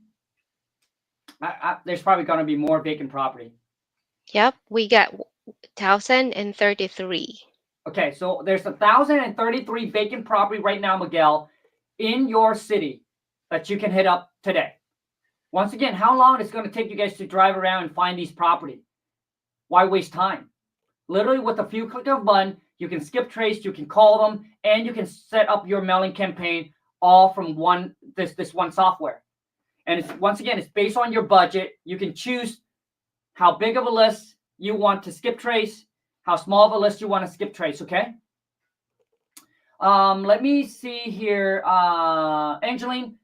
There's probably going to be more vacant property. Yep, we got 1,033. Okay, so there's 1,033 vacant property right now, Miguel, in your city that you can hit up today. Once again, how long is it going to take you guys to drive around and find these property? Why waste time? Literally with a few clicks of a button, you can skip trace, you can call them, and you can set up your mailing campaign all from this one software. And once again, it's based on your budget. You can choose how big of a list you want to skip trace, how small of a list you want to skip trace, okay? Let me see here. Angeline,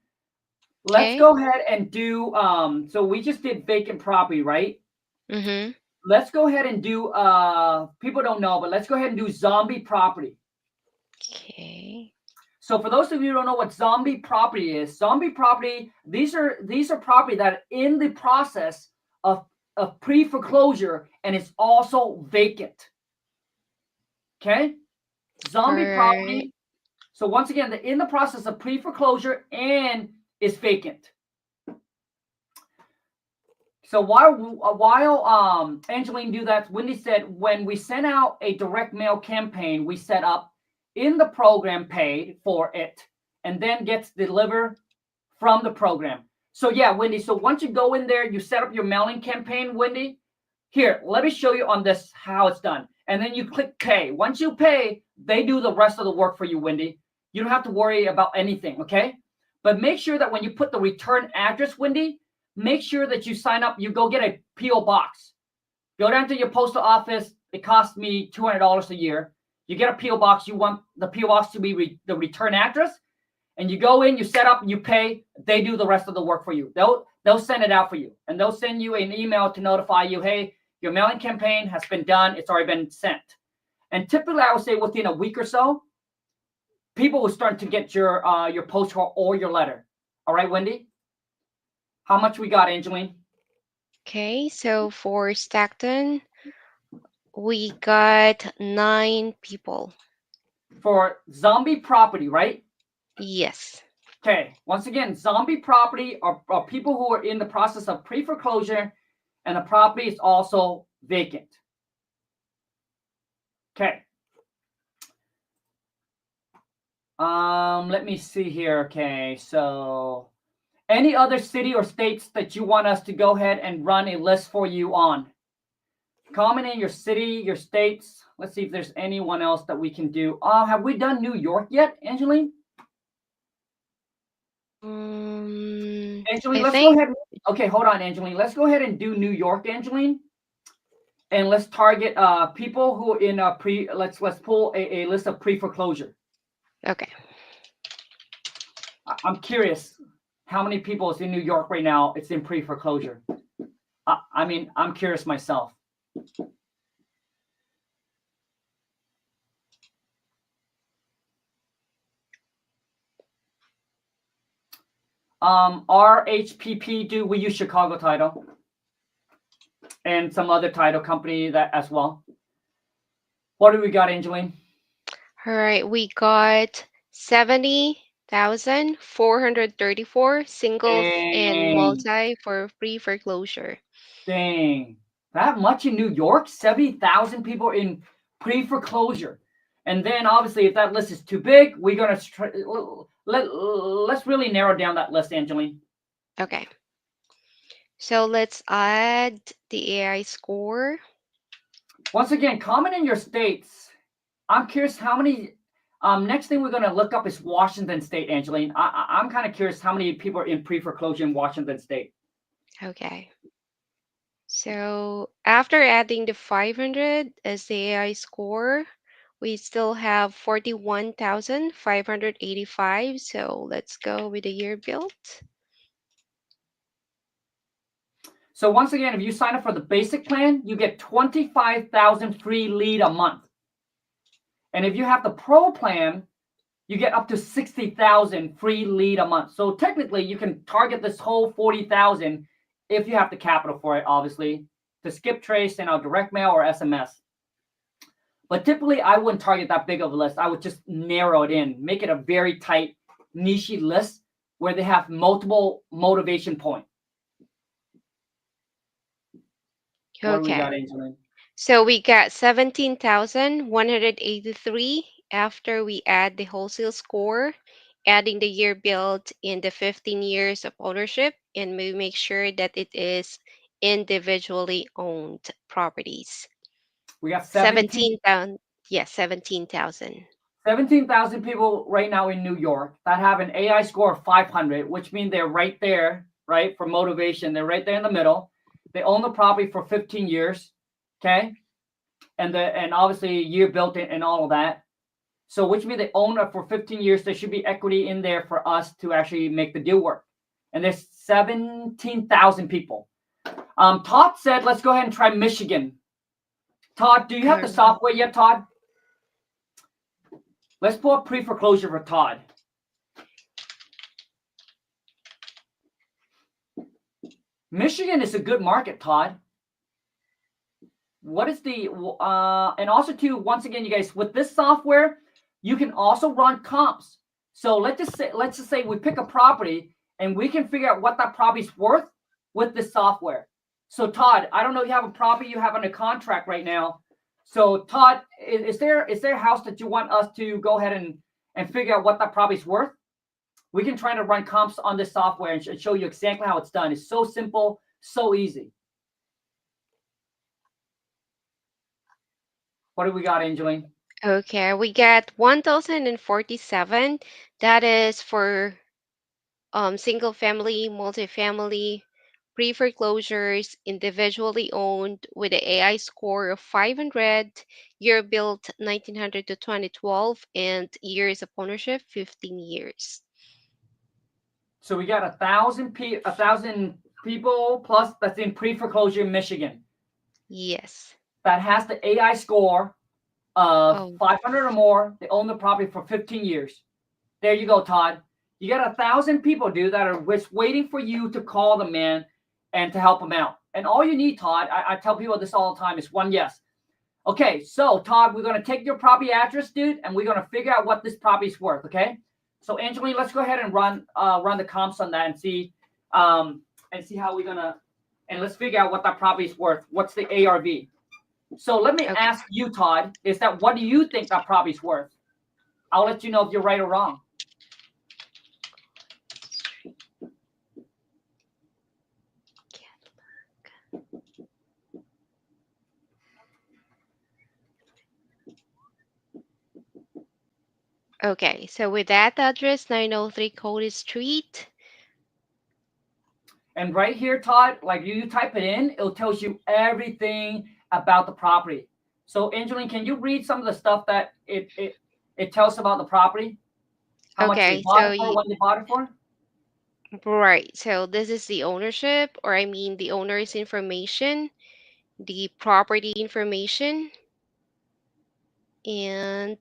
let's go ahead and do, so we just did vacant property, right? Mm-hmm. Let's go ahead and do, people don't know, but let's go ahead and do zombie property. Okay. So for those of you who don't know what zombie property is, zombie property, these are property that are in the process of pre-foreclosure, and it's also vacant. Okay? Zombie property. So once again, they're in the process of pre-foreclosure and is vacant. So while Angeline do that, Wendy said when we send out a direct mail campaign, we set up in the program paid for it and then gets delivered from the program. So yeah, Wendy, so once you go in there, you set up your mailing campaign, Wendy. Here, let me show you on this how it's done. And then you click pay. Once you pay, they do the rest of the work for you, Wendy. You don't have to worry about anything, okay? But make sure that when you put the return address, Wendy, make sure that you sign up, you go get a P.O. box. Go down to your postal office. It costs me $200 a year. You get a PO box. You want the PO box to be the return address, and you go in, you set up, you pay. They do the rest of the work for you. They'll send it out for you, and they'll send you an email to notify you, hey, your mailing campaign has been done. It's already been sent. And typically, I would say within a week or so, people will start to get your postcard or your letter. All right, Wendy? How much we got, Angeline? Okay, so for Stockton, we got 9 people. For zombie property, right? Yes. Okay, once again, zombie property are people who are in the process of pre-foreclosure and the property is also vacant. Okay. Let me see here. Okay, so any other city or states that you want us to go ahead and run a list for you on? Comment in your city, your states. Let's see if there's anyone else that we can do. Have we done New York yet, Angeline? Angeline, let's go ahead. Okay, hold on, Angeline. Let's go ahead and do New York, Angeline. And let's target people who in let's pull a list of pre-foreclosure. Okay. I'm curious how many people is in New York right now. It's in pre-foreclosure. I mean, I'm curious myself. RHPP, we use Chicago Title and some other title company that as well. What do we got, Angeline? All right, we got 70,434 singles and multi for pre-foreclosure. Dang, that much in New York? 70,000 people in pre-foreclosure. And then obviously if that list is too big, we're going to let's really narrow down that list, Angeline. Okay. So let's add the AI score. Once again, comment in your states. I'm curious how many. Next thing we're going to look up is Washington State, Angeline. I'm kind of curious how many people are in pre-foreclosure in Washington State. Okay. So after adding the 500 as the AI score, we still have 41,585. So let's go with the year built. So once again, if you sign up for the basic plan, you get 25,000 free lead a month. And if you have the pro plan, you get up to 60,000 free lead a month. So technically, you can target this whole 40,000 if you have the capital for it, obviously, to skip trace, send out direct mail or SMS. But typically, I wouldn't target that big of a list. I would just narrow it in, make it a very tight, niche list where they have multiple motivation points. What do we got, Angeline? So we got 17,183 after we add the wholesale score, adding the year built in the 15 years of ownership, and we make sure that it is individually owned properties. We got 17,000. Yes, 17,000. 17,000 people right now in New York that have an AI score of 500, which means they're right there, right, for motivation. They're right there in the middle. They own the property for 15 years, okay? And obviously year built and all of that. So which means they own it for 15 years. There should be equity in there for us to actually make the deal work. And there's 17,000 people. Todd said, let's go ahead and try Michigan. Todd, do you have the software yet, Todd? Let's pull up pre-foreclosure for Todd. Michigan is a good market, Todd. What is the and also too, once again, you guys, with this software, you can also run comps. So let's just say we pick a property and we can figure out what that property's worth with this software. So Todd, I don't know if you have a property you have under contract right now. So Todd, is there a house that you want us to go ahead and figure out what that property's worth? We can try to run comps on this software and show you exactly how it's done. It's so simple, so easy. What do we got, Angeline? Okay, we got 1,047. That is for single family, multifamily, pre-foreclosures, individually owned with an AI score of 500, year built 1900 to 2012, and years of ownership 15 years. So we got 1,000 people plus that's in pre-foreclosure in Michigan. Yes. That has the AI score of 500 or more. They own the property for 15 years. There you go, Todd. You got 1,000 people, dude, that are just waiting for you to call them, man, and to help them out. And all you need, Todd, I tell people this all the time, is one yes. Okay, so Todd, we're gonna take your property address, dude, and we're gonna figure out what this property is worth. Okay. So Angeline, let's go ahead and run the comps on that and see how we're gonna, and let's figure out what that property is worth. What's the ARV? So let me ask you, Todd, is that what do you think that property is worth? I'll let you know if you're right or wrong. Okay, so with that address, 903 Cody Street. And right here, Todd, like you type it in, it tells you everything about the property. So Angeline, can you read some of the stuff that it tells about the property? How much they bought it for, when they bought it for? Right. So this is the ownership, or I mean the owner's information, the property information, and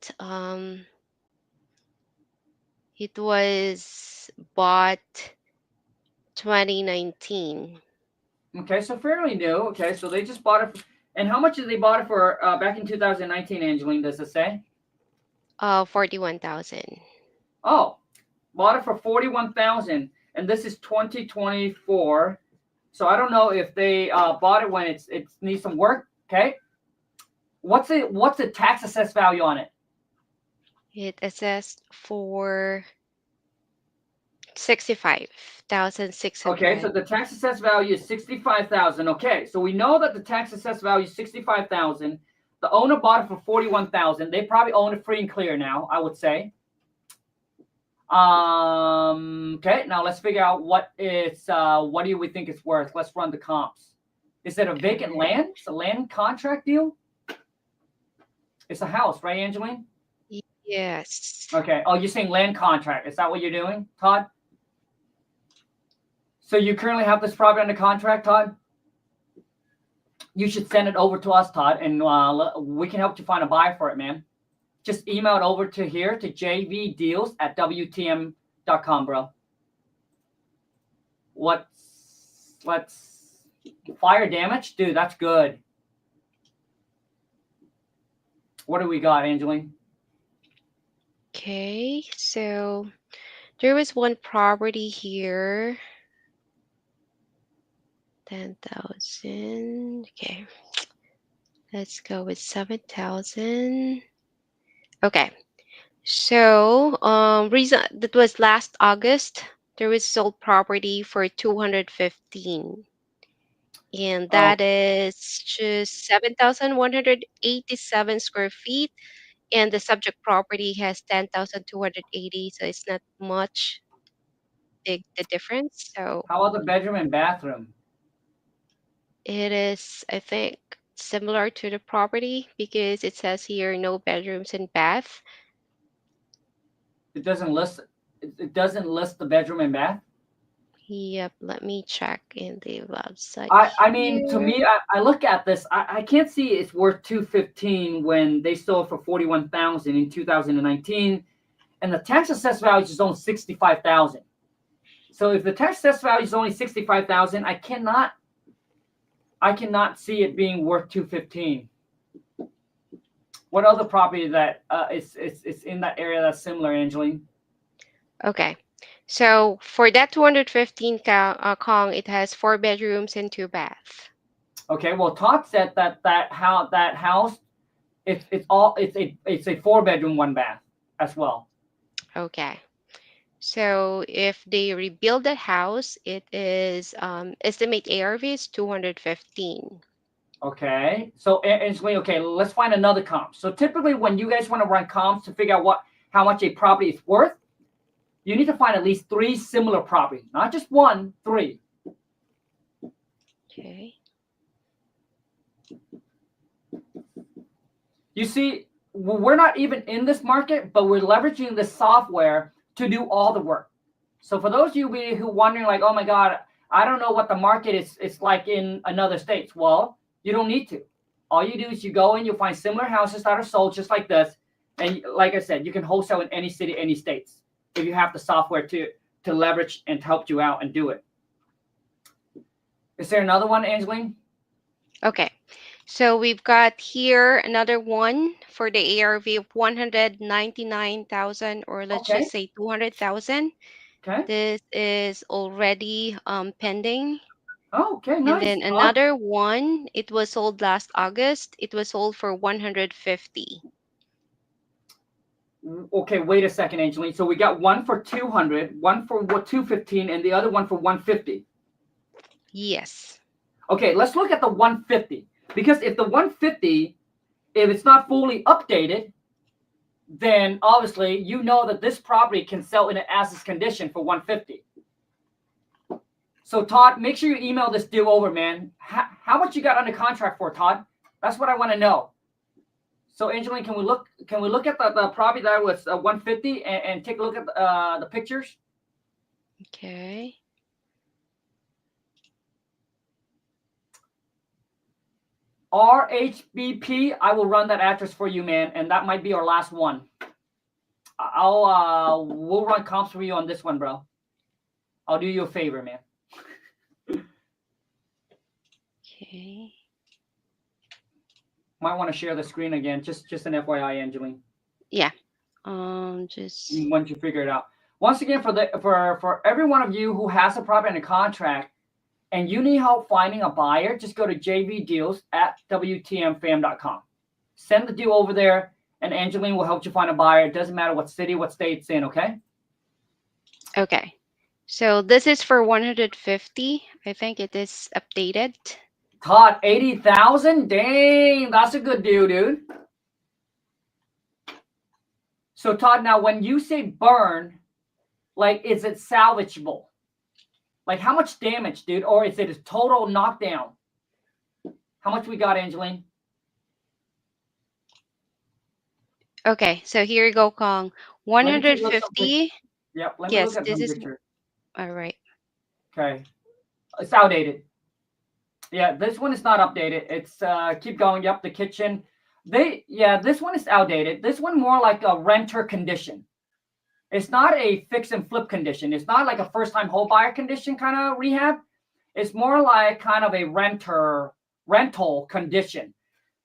it was bought 2019. Okay, so fairly new. Okay, so they just bought it. And how much did they bought it for back in 2019, Angeline, does it say? 41,000. Oh, bought it for 41,000, and this is 2024. So I don't know if they bought it when it needs some work. Okay, what's the tax assessed value on it? It assessed for 65,600. Okay, so the tax assessed value is 65,000. Okay, so we know that the tax assessed value is 65,000. The owner bought it for 41,000. They probably own it free and clear now, I would say. Okay, now let's figure out what do we think it's worth? Let's run the comps. Is it a vacant land? It's a land contract deal? It's a house, right, Angeline? Yes. Okay. Oh, you're saying land contract. Is that what you're doing, Todd? So you currently have this property under contract, Todd? You should send it over to us, Todd, and we can help you find a buyer for it, man. Just email it over to here to jvdeals@wtm.com, bro. What's fire damage? Dude, that's good. What do we got, Angeline? Okay, so there was one property here. 10,000. Okay. Let's go with 7,000. Okay. So, reason that was last August, there was sold property for 215. And that is just 7,187 square feet. And the subject property has 10,280, so it's not much big the difference. So how about the bedroom and bathroom? it is, I think, similar to the property because it says here no bedrooms and bath. It doesn't list the bedroom and bath? Yep, let me check in the website. I mean, to me, I look at this, I can't see it's worth 215 when they sold for 41,000 in 2019, and the tax assessed value is only 65,000. So if the tax assessed value is only 65,000, I cannot see it being worth 215. What other property that is in that area that's similar, Angeline? Okay. So for that 215 Khang, it has 4 bedrooms and 2 baths. Okay, well, Todd said that house, it's a 4-bedroom, 1 bath as well. Okay. So if they rebuild the house, it is estimate ARV is 215. Okay, so Angeline, okay, let's find another comp. So typically, when you guys want to run comps to figure out how much a property is worth, you need to find at least 3 similar properties, not just 1, 3. Okay. You see, we're not even in this market, but we're leveraging the software to do all the work. So for those of you who wondering like, oh my God, I don't know what the market is it's like in another states. Well, you don't need to. All you do is you go in, you find similar houses that are sold just like this. And like I said, you can wholesale in any city, any states, if you have the software to leverage and to help you out and do it. Is there another one, Angeline? Okay. So we've got here another one for the ARV of 199,000, or let's Okay. just say 200,000. Okay. This is already pending. Oh, okay, And nice. then another one, it was sold last August. It was sold for 150. Okay, wait a second, Angeline. So we got one for 200, one for 215, and the other one for 150. Yes. Okay, let's look at the 150. Because if the 150, if it's not fully updated, then obviously you know that this property can sell in an as-is condition for 150. So Todd, make sure you email this deal over, man. How much you got under contract for, Todd? That's what I want to know. So Angeline, can we look at the property that was 150 and take a look at the pictures? Okay. RHBP, I will run that address for you, man, and that might be our last one. We'll run comps for you on this one, bro. I'll do you a favor, man. Okay. Might want to share the screen again, just an FYI, Angeline. Yeah. Just once you figure it out. Once again, for every one of you who has a property under contract and you need help finding a buyer, just go to jvdeals@wtmfam.com. Send the deal over there, and Angeline will help you find a buyer. It doesn't matter what city, what state it's in, okay? Okay. So this is for 150. I think it is updated. Todd, 80,000? Dang, that's a good deal, dude. So Todd, now when you say burn, like, is it salvageable? Like, how much damage, dude? Or is it a total knockdown? How much we got, Angeline? Okay, so here you go, Khang. 150. Yep, let me Yes, look at this some is pictures. all right. Okay. It's outdated. Yeah, this one is not updated. It's keep going. Yep, the kitchen. This one is outdated. This one more like a renter condition. It's not a fix and flip condition. It's not like a first-time home buyer condition kind of rehab. It's more like kind of a rental condition.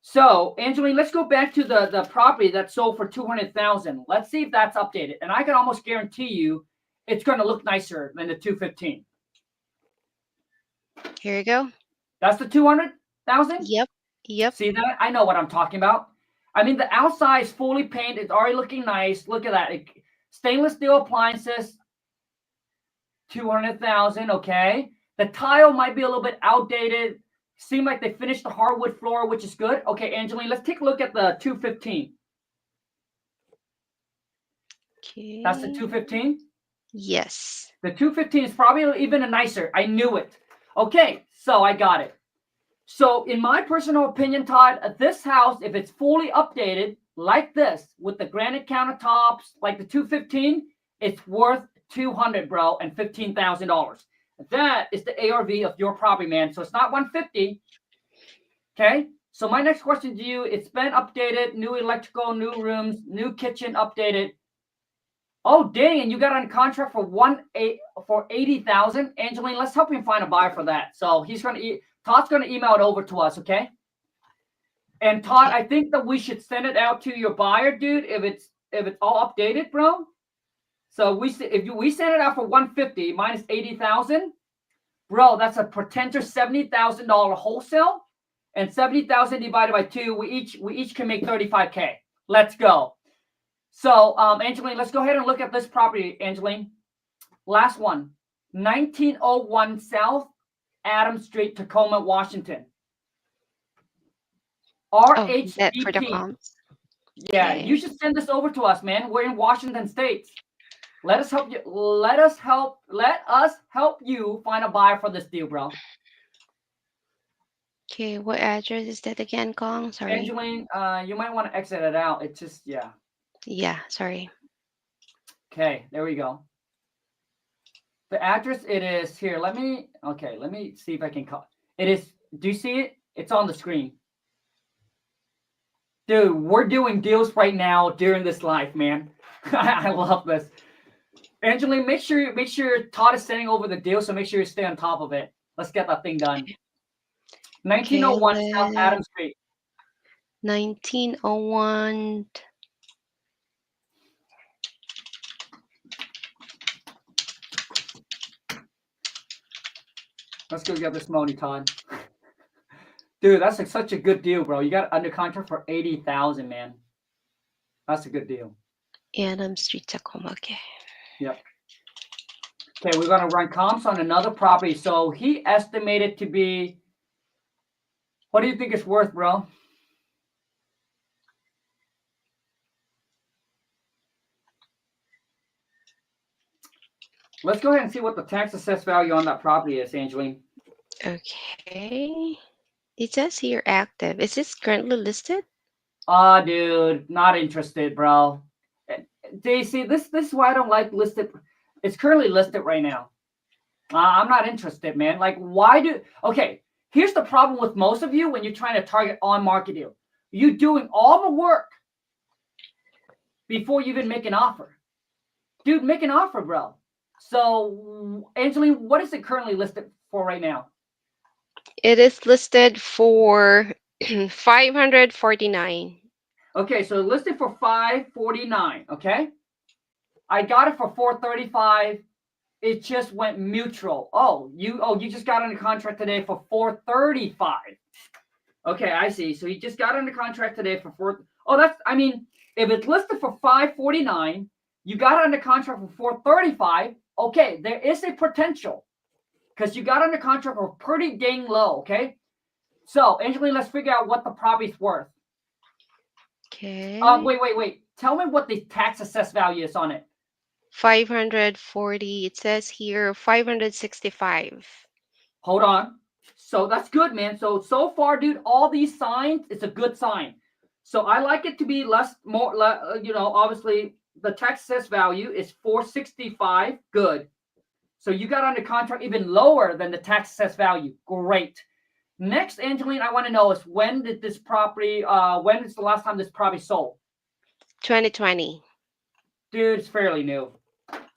So, Angeline, let's go back to the property that sold for 200,000. Let's see if that's updated. And I can almost guarantee you it's going to look nicer than the 215. Here you go. That's the 200,000? Yep. See that? I know what I'm talking about. I mean, the outside is fully painted. It's already looking nice. Look at that. Stainless steel appliances, 200,000, okay. The tile might be a little bit outdated. Seem like they finished the hardwood floor, which is good. Okay, Angeline, let's take a look at the 215. Okay. That's the 215? Yes. The 215 is probably even nicer. I knew it. Okay, so I got it. So in my personal opinion, Todd, this house, if it's fully updated like this with the granite countertops, like the 215, it's worth 200, bro, and $15,000. That is the ARV of your property, man. So it's not 150. Okay. So my next question to you: it's been updated, new electrical, new rooms, new kitchen updated. Oh dang! And you got on contract for 80,000. Angeline, let's help him find a buyer for that. So Todd's gonna email it over to us, okay? And Todd, I think that we should send it out to your buyer, dude. If it's all updated, bro. So we send it out for 150 minus 80,000, bro. That's a potential $70,000 wholesale, and 70,000 divided by 2, we each can make 35K. Let's go. So, Angeline, let's go ahead and look at this property, Angeline. Last one, 1901 South Adams Street, Tacoma, Washington. RHBP. That for the comps. Yeah, Okay. you should send this over to us, man. We're in Washington State. Let us help you. Let us help you find a buyer for this deal, bro. Okay, what address is that again, Kong? Sorry. Angeline, you might want to exit it out. It's just, yeah. Yeah, sorry. Okay, there we go. The address, it is here. Let me see if I can call. It is, do you see it? It's on the screen. Dude, we're doing deals right now during this live, man. I love this. Angeline, make sure Todd is sending over the deal, so make sure you stay on top of it. Let's get that thing done. 1901 South Adams Street. 1901. Let's go get this money, Todd. Dude, that's like such a good deal, bro. You got under contract for $80,000, man. That's a good deal. Adams Street, Tacoma. Okay. Yep. Okay, we're gonna run comps on another property. So he estimated to be. What do you think it's worth, bro? Let's go ahead and see what the tax assessed value on that property is, Angeline. Okay. It says here active. Is this currently listed? Dude, not interested, bro. Daisy, this is why I don't like listed. It's currently listed right now. I'm not interested, man. Like, why do? Okay, here's the problem with most of you when you're trying to target on market deal. You're doing all the work before you even make an offer. Dude, make an offer, bro. So, Angeline, what is it currently listed for right now? It is listed for 549. Okay, so listed for 549. Okay, I got it for 435. It just went mutual. You just got under contract today for 435. Okay, I see. So you just got under contract today for if it's listed for 549, you got under contract for 435. Okay, there is a potential because you got under contract for pretty dang low. Okay, so Angeline, let's figure out what the property's worth. Okay. Wait. Tell me what the tax assessed value is on it. 540. It says here 565. Hold on. So that's good, man. So far, dude, all these signs, it's a good sign. So I like it to be obviously the tax assessed value is 465. Good. So you got under contract even lower than the tax assessed value. Great. Next, Angeline, I want to know is when is the last time this property sold? 2020. Dude, it's fairly new.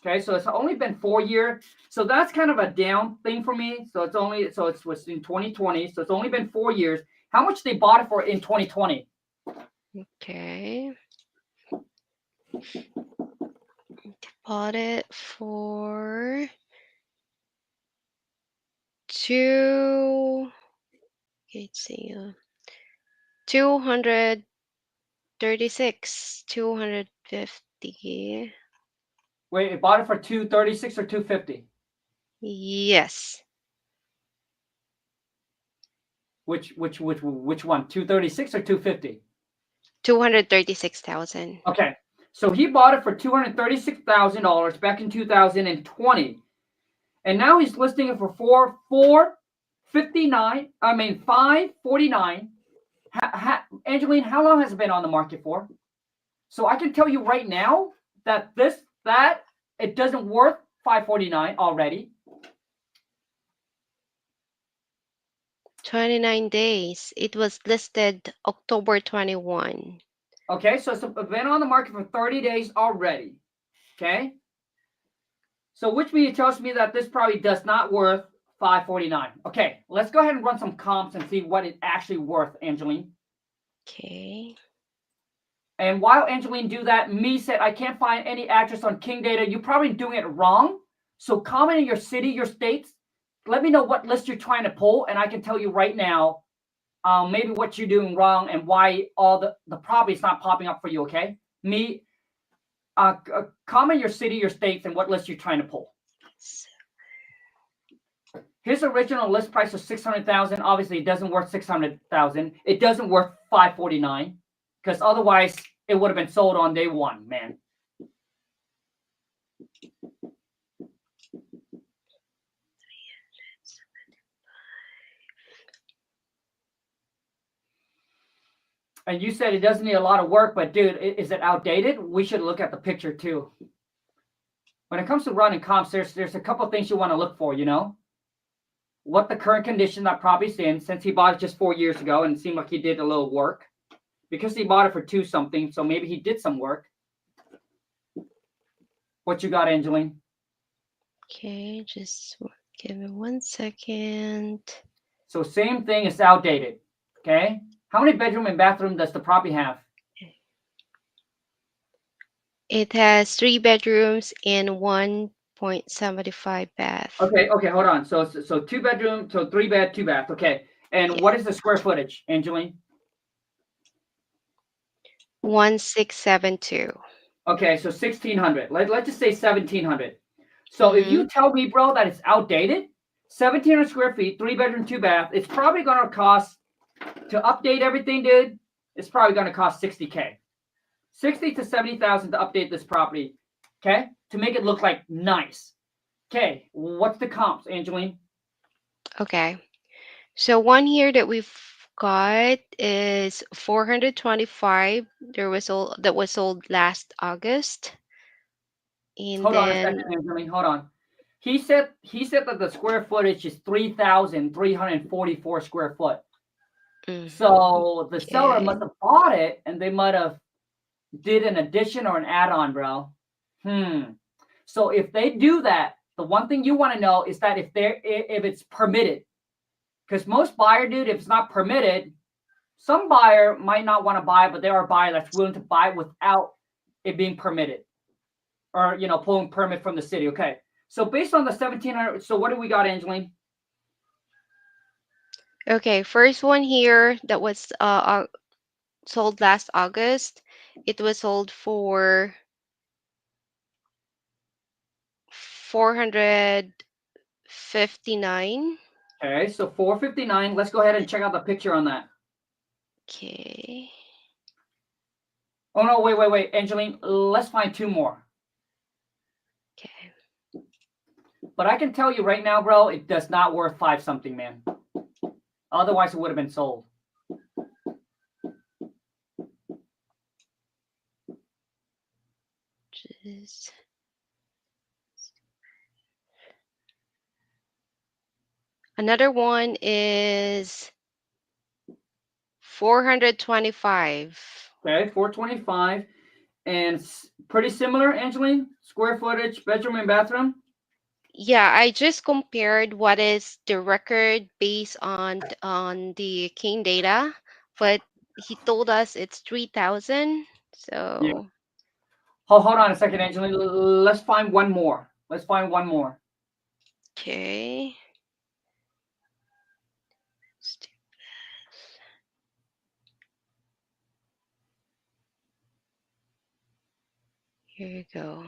Okay, so it's only been 4 years. So that's kind of a down thing for me. So it was in 2020. So it's only been 4 years. How much they bought it for in 2020? Okay. They bought it for let's see, 236, 250. Wait, it bought it for 236 or 250? Yes. Which one? 236 or 250? 236,000. Okay. So he bought it for $236,000 back in 2020. And now he's listing it for 549. Angeline, how long has it been on the market for? So I can tell you right now that it doesn't worth 549 already. 29 days. It was listed October 21. Okay, so it's been on the market for 30 days already. Okay. So which means it tells me that this probably does not worth 549. Okay, let's go ahead and run some comps and see what it's actually worth, Angeline. Okay. And while Angeline do that, me said I can't find any address on King Data. You're probably doing it wrong. So comment in your city, your states. Let me know what list you're trying to pull, and I can tell you right now, maybe what you're doing wrong and why all the property is not popping up for you. Okay, comment your city, your states, and what list you're trying to pull. His original list price was $600,000. Obviously, it doesn't worth $600,000. It doesn't worth $549 because otherwise it would have been sold on day one, man. And you said it doesn't need a lot of work, but dude, is it outdated? We should look at the picture too. When it comes to running comps, there's a couple of things you want to look for, you know? What the current condition that property's in, since he bought it just 4 years ago and it seemed like he did a little work. Because he bought it for 2 something, so maybe he did some work. What you got, Angeline? Okay, just give me 1 second. So same thing, it's outdated. Okay. How many bedroom and bathroom does the property have? It has 3 bedrooms and 1.75 bath. Okay, hold on. So 2 bedroom, so 3 bed, 2 bath. Okay. And Yeah. what is the square footage, Angeline? 1672. Okay, so 1600. Let's just say 1700. So if you tell me, bro, that it's outdated, 1700 square feet, 3 bedroom, 2 bath, it's probably going to cost, to update everything, dude, it's probably going to cost $60K. 60 to 70,000 to update this property, okay? To make it look like nice. Okay, what's the comps, Angeline? Okay. So one here that we've got is 425. That was sold last August. And Hold on a then second, Angeline. Hold on. He said that the square footage is 3,344 square foot. So the seller must have bought it and they might have did an addition or an add-on, bro. So if they do that, the one thing you want to know is that if it's permitted. Because most buyer, dude, if it's not permitted, some buyer might not want to buy, but there are buyers that's willing to buy without it being permitted. Or, you know, pulling permit from the city. Okay. So based on the 1700, so what do we got, Angeline? okay, first one here that was sold last August. It was sold for 459. Okay, so 459. Let's go ahead and check out the picture on that. Okay. Oh no, wait, Angeline. Let's find 2 more. Okay. But I can tell you right now, bro, it does not worth 5 something, man. Otherwise, it would have been sold. Just another one is 425. Okay, 425. And pretty similar, Angeline? Square footage, bedroom and bathroom? Yeah, I just compared what is the record based on the King data, but he told us it's 3,000. So yeah. Hold on a second, Angeline. Let's find one more. okay. Here you go.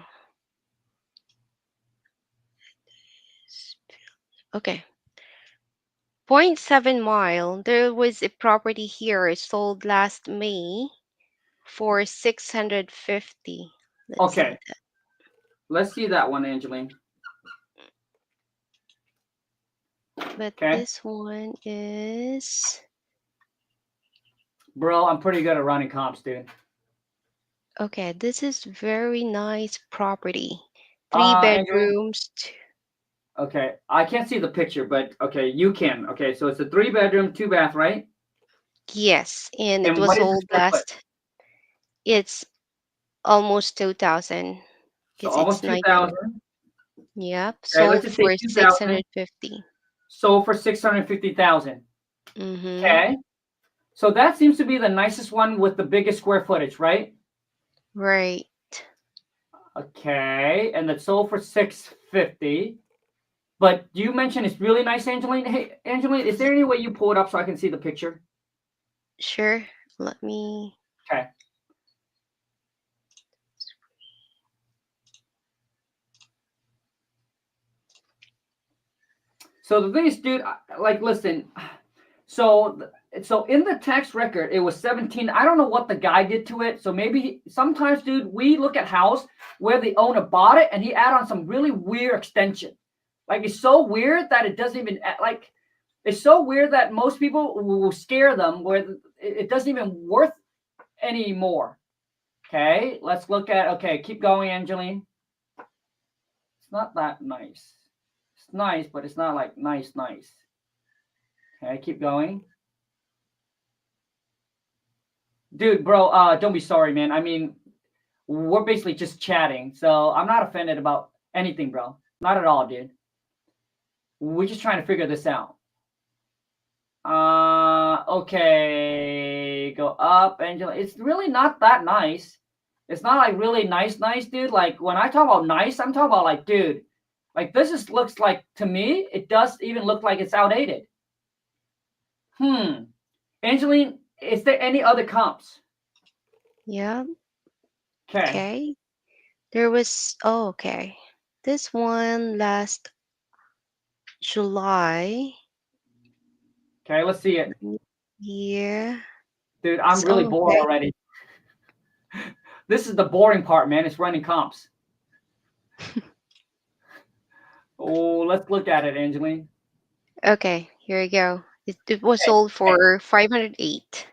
Okay. 0.7 mile. There was a property here sold last May for 650. Okay. Let's see that one, Angeline. But this one is... Bro, I'm pretty good at running comps, dude. Okay, this is very nice property. 3 bedrooms. Okay, I can't see the picture, but okay, you can. Okay, so it's a 3 bedroom, 2 bath, right? Yes, and it was what is the sold square foot? last. It's almost 2,000. So almost 2,000. Yep, Okay, sold let's just say for 2,000. 650. Sold for 650,000. Okay. So that seems to be the nicest one with the biggest square footage, right? Right. Okay, and that's sold for 650. But you mentioned it's really nice, Angeline. Hey, Angeline, is there any way you pull it up so I can see the picture? Sure. Let me... Okay. So the thing is, dude, like, listen. So in the tax record, it was 17. I don't know what the guy did to it. So maybe sometimes, dude, we look at house where the owner bought it and he add on some really weird extension. Like, it's so weird that it doesn't even, like, it's so weird that most people will scare them where it doesn't even worth anymore. Okay, let's look at, okay, keep going, Angeline. It's not that nice. It's nice, but it's not like nice. Okay, keep going. Dude, bro, don't be sorry, man. I mean, we're basically just chatting, so I'm not offended about anything, bro. Not at all, dude. We're just trying to figure this out. Okay, go up, Angela. It's really not that nice. It's not like really nice, dude. Like when I talk about nice, I'm talking about like, dude, like this just looks like, to me, it does even look like it's outdated. Angeline, is there any other comps? Yeah. Okay. Okay. There was, oh, okay. This one last July. Okay, let's see it. Yeah. Dude, I'm really bored already. This is the boring part, man. It's running comps. Oh, let's look at it, Angeline. Okay, here we go. It was sold for 508.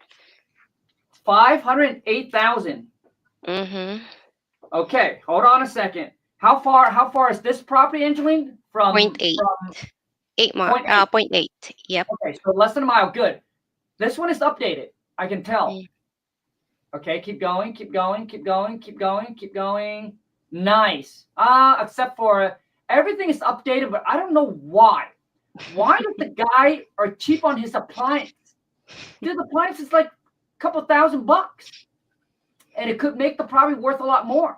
508,000. Mm-hmm. Okay, hold on a second. How far is this property, Angeline? From 0.8. From 0.8. Yep. Okay, so less than a mile. Good. This one is updated. I can tell. Okay, keep going. Nice. Except for everything is updated, but I don't know why. Why does the guy are cheap on his appliance? Dude, the appliance is like a couple $1,000, and it could make the property worth a lot more.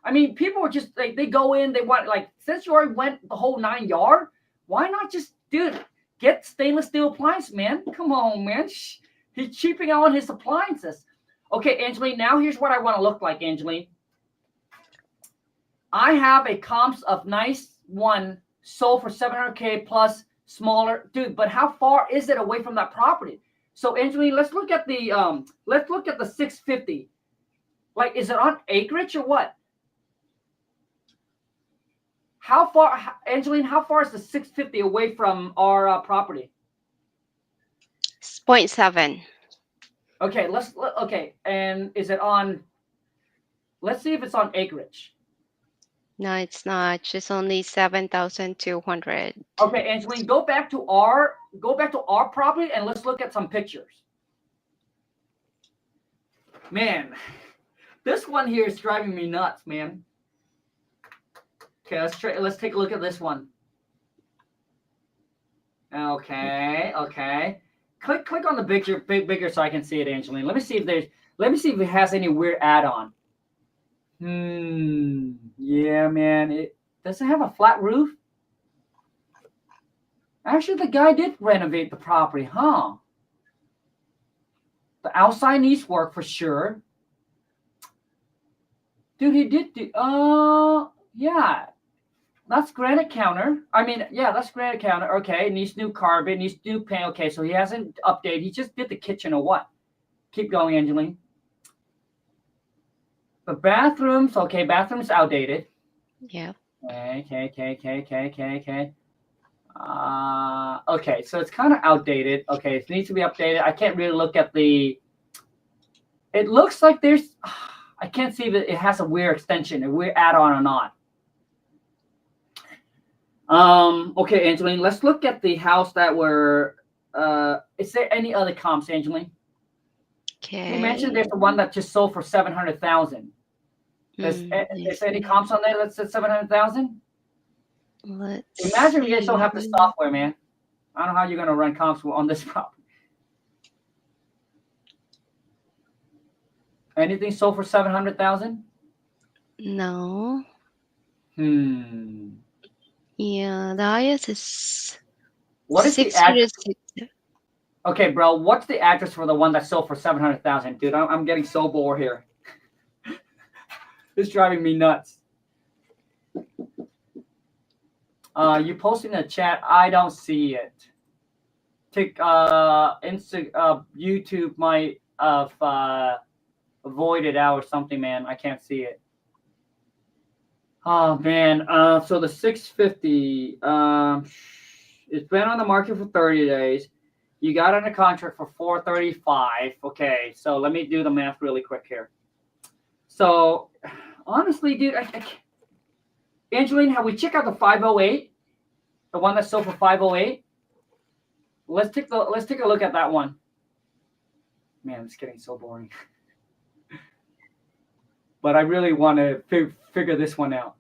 I mean, people are just like, they go in, they want, like, since you already went the whole 9 yards, why not just, dude, get stainless steel appliance, man? Come on, man. He's cheaping out on his appliances. Okay, Angeline, now here's what I want to look like, Angeline. I have a comps of nice one sold for $700K plus smaller, dude. But how far is it away from that property? So, Angeline, let's look at the 650. Like, is it on acreage or what? How far, Angeline? How far is the 650 away from our property? 0.7. Okay, okay, and is it on? Let's see if it's on acreage. No, it's not. Just only 7,200. Okay, Angeline, go back to our property and let's look at some pictures. Man, this one here is driving me nuts, man. Okay, let's take a look at this one. Okay. Click on the picture bigger so I can see it, Angeline. Let me see if it has any weird add-on. Yeah, man. Does it have a flat roof? Actually, the guy did renovate the property, huh? The outside needs work for sure. Dude, he did do, yeah. That's granite counter. That's granite counter. Okay, needs new carpet, needs new paint. Okay, so he hasn't updated. He just did the kitchen or what? Keep going, Angeline. The bathrooms, okay, bathrooms outdated. Yeah. Okay. Okay, so it's kind of outdated. Okay, it needs to be updated. I can't really look at the. It looks like there's. I can't see if it has a weird extension, a weird add-on or not. Okay, Angeline, let's look at the house that were. Is there any other comps, Angeline? Okay. You mentioned there's the one that just sold for 700,000. Is there any comps on there that said 700,000? Imagine you guys don't have the software, man. I don't know how you're gonna run comps on this property. Anything sold for 700,000? No. Yeah, the highest is. What is the address? Okay, bro. What's the address for the one that sold for 700,000, dude? I'm getting so bored here. It's driving me nuts. You posting in the chat? I don't see it. YouTube might have avoided out or something, man. I can't see it. Oh man. So the 650. It's been on the market for 30 days. You got under contract for $435. Okay, so let me do the math really quick here. So, honestly, dude, Angeline, have we checked out the 508? The one that sold for 508? Let's take a look at that one. Man, it's getting so boring. But I really want to figure this one out.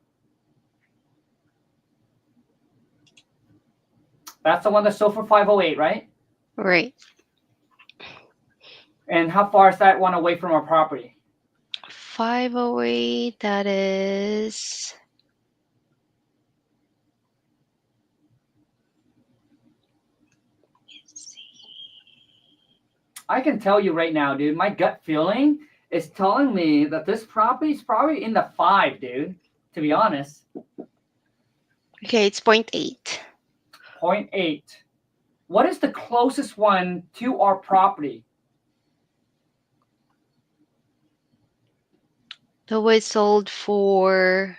That's the one that sold for 508, right? Right. And how far is that one away from our property? 508, that is... I can tell you right now, dude, my gut feeling is telling me that this property is probably in the 5, dude, to be honest. Okay, it's 0.8. 0.8. What is the closest one to our property? That was sold for...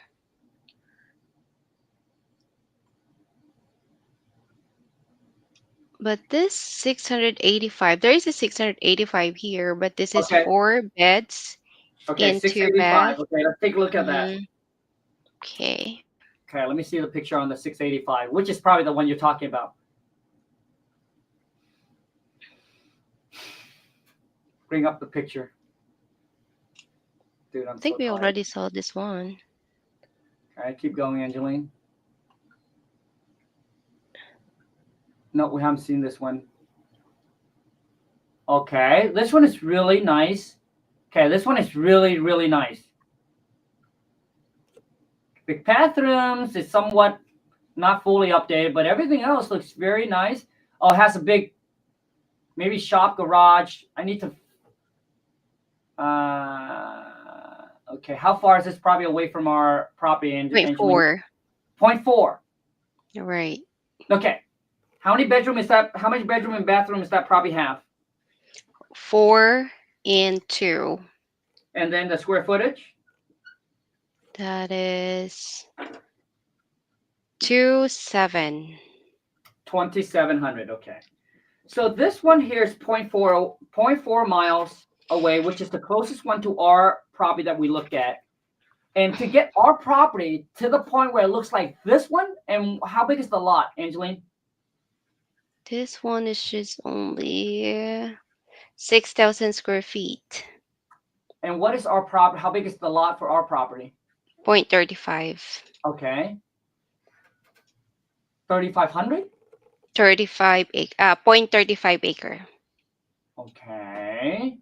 But this 685, there is a 685 here, but this is Okay. 4 beds Okay, and 2 685. baths. Okay, let's take a look at that. Okay. Okay, let me see the picture on the 685, which is probably the one you're talking about. Bring up the picture. Dude, I think we already saw this one. All right, keep going, Angeline. No, we haven't seen this one. Okay, this one is really nice. Okay, this one is really, really nice. The bathrooms is somewhat not fully updated, but everything else looks very nice. Oh, it has a big, maybe shop garage. I need to. Okay, how far is this probably away from our property? 0.4. 0.4. Right. Okay. How many bedroom is that? How much bedroom and bathroom does that property have? 4 and 2. And then the square footage? That is 27. 2,700. Okay. So this one here is 0.4 miles away, which is the closest one to our property that we looked at. And to get our property to the point where it looks like this one, and how big is the lot, Angeline? This one is just only 6,000 square feet. And what is our property? How big is the lot for our property? 0.35. Okay. 3,500? 0.35 acre. Okay.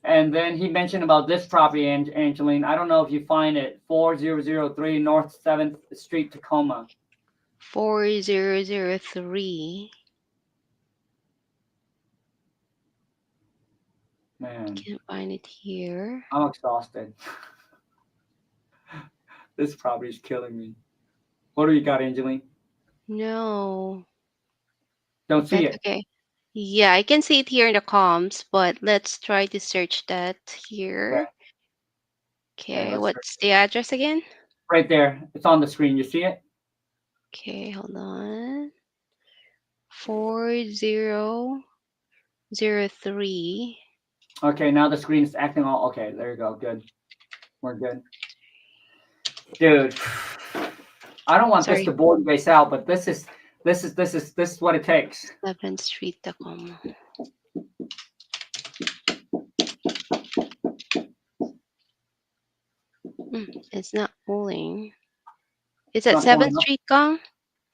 And then he mentioned about this property, Angeline. I don't know if you find it, 4003 North 7th Street, Tacoma. 4003. Man, Can't find it here. I'm exhausted. This property is killing me. What do you got, Angeline? No. Don't see That's it. okay. Yeah, I can see it here in the comms, but let's try to search that here. Okay, what's the address again? Right there. It's on the screen. You see it? Okay, hold on. 4003. Okay, now the screen is acting all okay. There you go. Good. We're good. Dude, I don't want this to bore you guys out, but this is what it takes. 7th Street, Tacoma. It's not pulling. It's at 7th Street, Khang?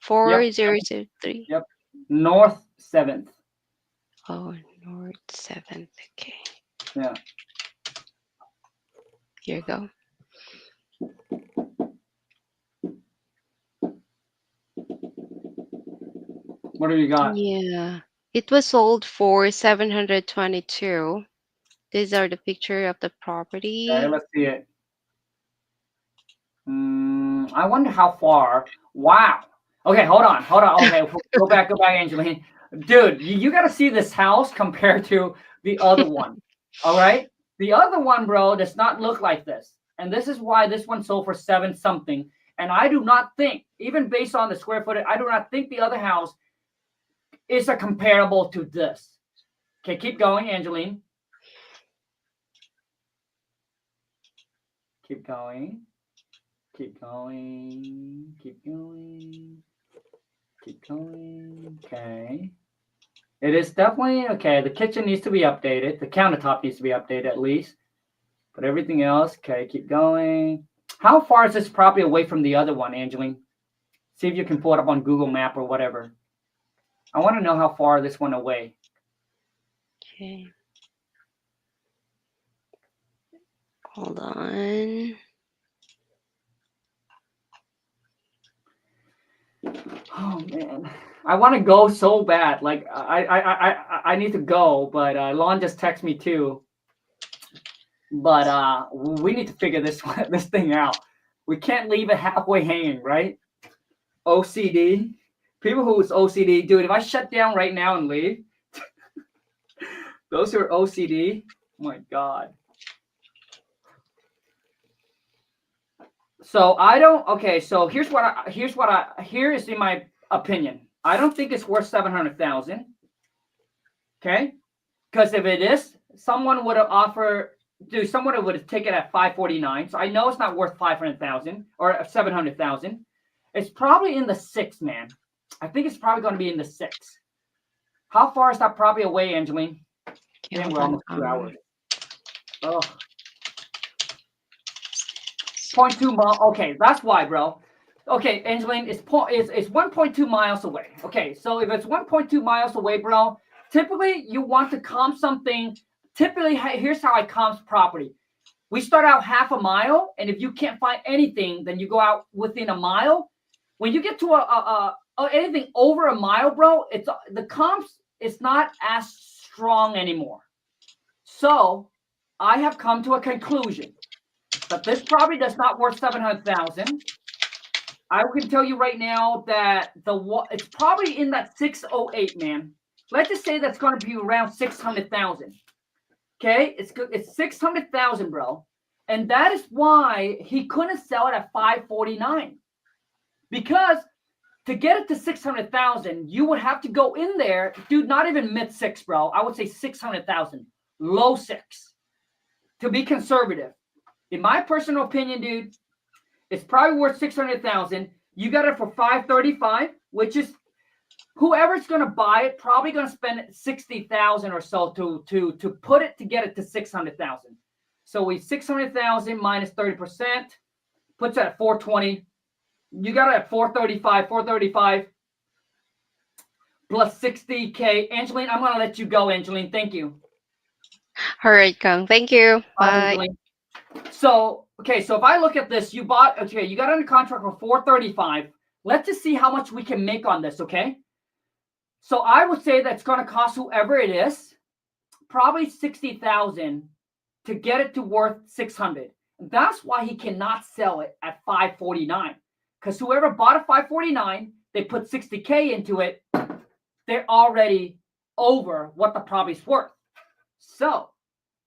4003. Yep. North 7th. Oh, North 7th. Okay. Yeah. Here you go. What do you got? Yeah. It was sold for 722. These are the picture of the property. Okay, let's see it. I wonder how far. Wow. Okay, hold on. Okay, go back, Angeline. Dude, you got to see this house compared to the other one. All right? The other one, bro, does not look like this. And this is why this one sold for 7 something. And I do not think, even based on the square footage, I do not think the other house is a comparable to this. Okay, keep going, Angeline. Keep going. Keep going. Keep going. Keep going. Okay. It is definitely okay. The kitchen needs to be updated. The countertop needs to be updated at least. But everything else, okay, keep going. How far is this property away from the other one, Angeline? See if you can pull it up on Google Map or whatever. I want to know how far this one away. Okay. Hold on. Oh man, I want to go so bad. Like I need to go, but Lon just texted me too. But we need to figure this thing out. We can't leave it halfway hanging, right? OCD. People who's OCD, dude. If I shut down right now and leave, those who are OCD, oh my God. So I don't. Okay, so here is in my opinion. I don't think it's worth 700,000. Okay, because if it is, someone would have offered. Dude, someone would have taken it at 549. So I know it's not worth 500,000 or 700,000. It's probably in the 6, man. I think it's probably going to be in the 6. How far is that property away, Angeline? Okay, We're almost 2 hours. Oh. 0.2 mile. Okay, that's why, bro. Okay, Angeline, it's 1.2 miles away. Okay, so if it's 1.2 miles away, bro, typically you want to comp something. Typically, here's how I comp property. We start out half a mile, and if you can't find anything, then you go out within a mile. When you get to anything over a mile, bro, it's the comps is not as strong anymore. So I have come to a conclusion that this property does not worth 700,000. I can tell you right now that it's probably in that 608, man. Let's just say that's going to be around 600,000. Okay, it's 600,000, bro, and that is why he couldn't sell it at 549. Because to get it to 600,000, you would have to go in there, dude. Not even mid 6, bro. I would say 600,000, low 6, to be conservative. In my personal opinion, dude, it's probably worth 600,000. You got it for 535, which is whoever's going to buy it probably going to spend 60,000 or so to put it to get it to 600,000. So we 600,000 minus 30% puts it at 420. You got it at 435 plus 60K. Angeline, I'm going to let you go, Angeline. Thank you. All right, Khang. Thank you. Bye. Angeline. So, okay, so if I look at this, you got under contract for 435. Let's just see how much we can make on this, okay? So I would say that's going to cost whoever it is probably 60,000 to get it to worth 600. That's why he cannot sell it at 549. Because whoever bought it 549, they put 60K into it. They're already over what the property's worth. So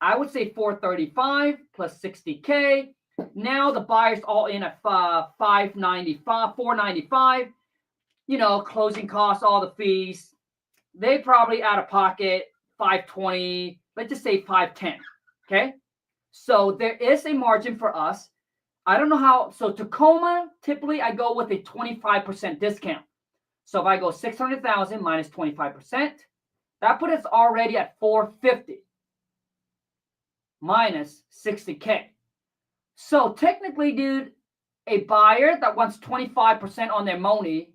I would say 435 plus 60K. Now the buyer's all in at 595, 495. You know, closing costs, all the fees. They probably out of pocket 520. Let's just say 510. Okay. So there is a margin for us. I don't know how. So Tacoma, typically I go with a 25% discount. So if I go 600,000 minus 25%, that puts us already at 450 minus 60K. So technically, dude, a buyer that wants 25% on their money,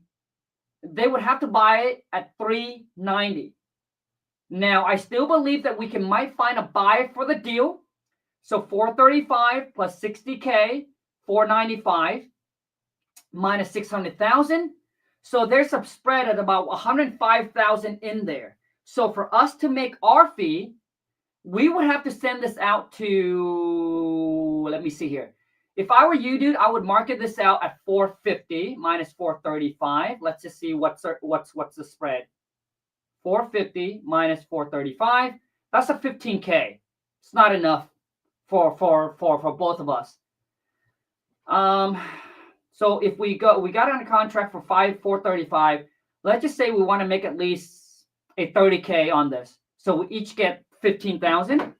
they would have to buy it at 390. Now, I still believe that we might find a buyer for the deal. So 435 plus 60K, 495 minus 600,000. So there's a spread at about 105,000 in there. So for us to make our fee, we would have to send this out to, let me see here. If I were you, dude, I would market this out at 450 minus 435. Let's just see what's the spread. 450 minus 435. That's a 15K. It's not enough for both of us. So if we got on a contract for 435. Let's just say we want to make at least a 30K on this. So we each get 15,000.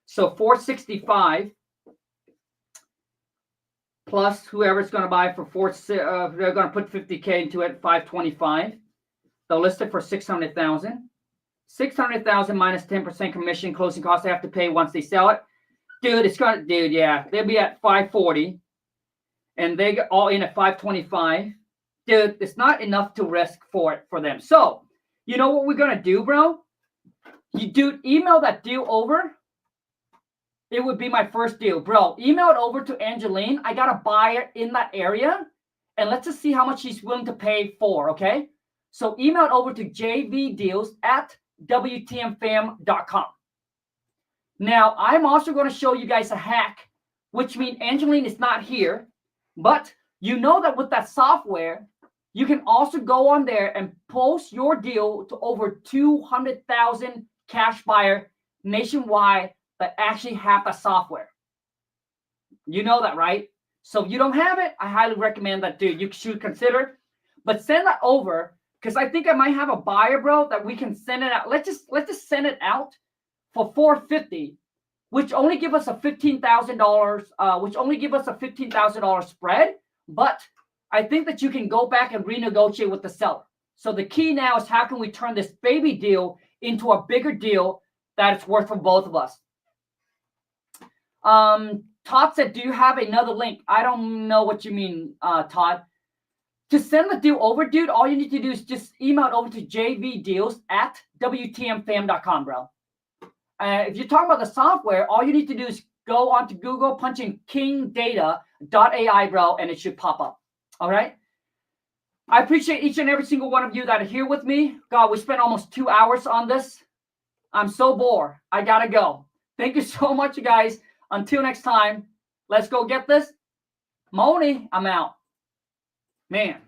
So 465 plus whoever's going to buy for they're going to put 50K into it, 525. They'll list it for 600,000. 600,000 minus 10% commission closing costs they have to pay once they sell it. Yeah, they'll be at 540, and they get all in at 525. Dude, it's not enough to risk for them. So, you know what we're gonna do, bro? Email that deal over. It would be my first deal, bro. Email it over to Angeline. I got a buyer in that area, and let's just see how much she's willing to pay for. Okay, so email it over to jvdeals@wtmfam.com. Now, I'm also going to show you guys a hack, which means Angeline is not here, but you know that with that software, you can also go on there and post your deal to over 200,000 cash buyer nationwide that actually have the software. You know that, right? So if you don't have it, I highly recommend that, dude. You should consider, but send that over because I think I might have a buyer, bro, that we can send it out. Let's just send it out for 450, which only give us a $15,000 spread. But I think that you can go back and renegotiate with the seller. So the key now is how can we turn this baby deal into a bigger deal that it's worth for both of us. Todd said, do you have another link? I don't know what you mean, Todd. To send the deal over, dude, all you need to do is just email it over to jvdeals@wtmfam.com, bro. If you're talking about the software, all you need to do is go onto Google, punch in kingdata.ai, bro, and it should pop up. All right? I appreciate each and every single one of you that are here with me. God, we spent almost 2 hours on this. I'm so bored. I got to go. Thank you so much, you guys. Until next time, let's go get this. Moni, I'm out. Man.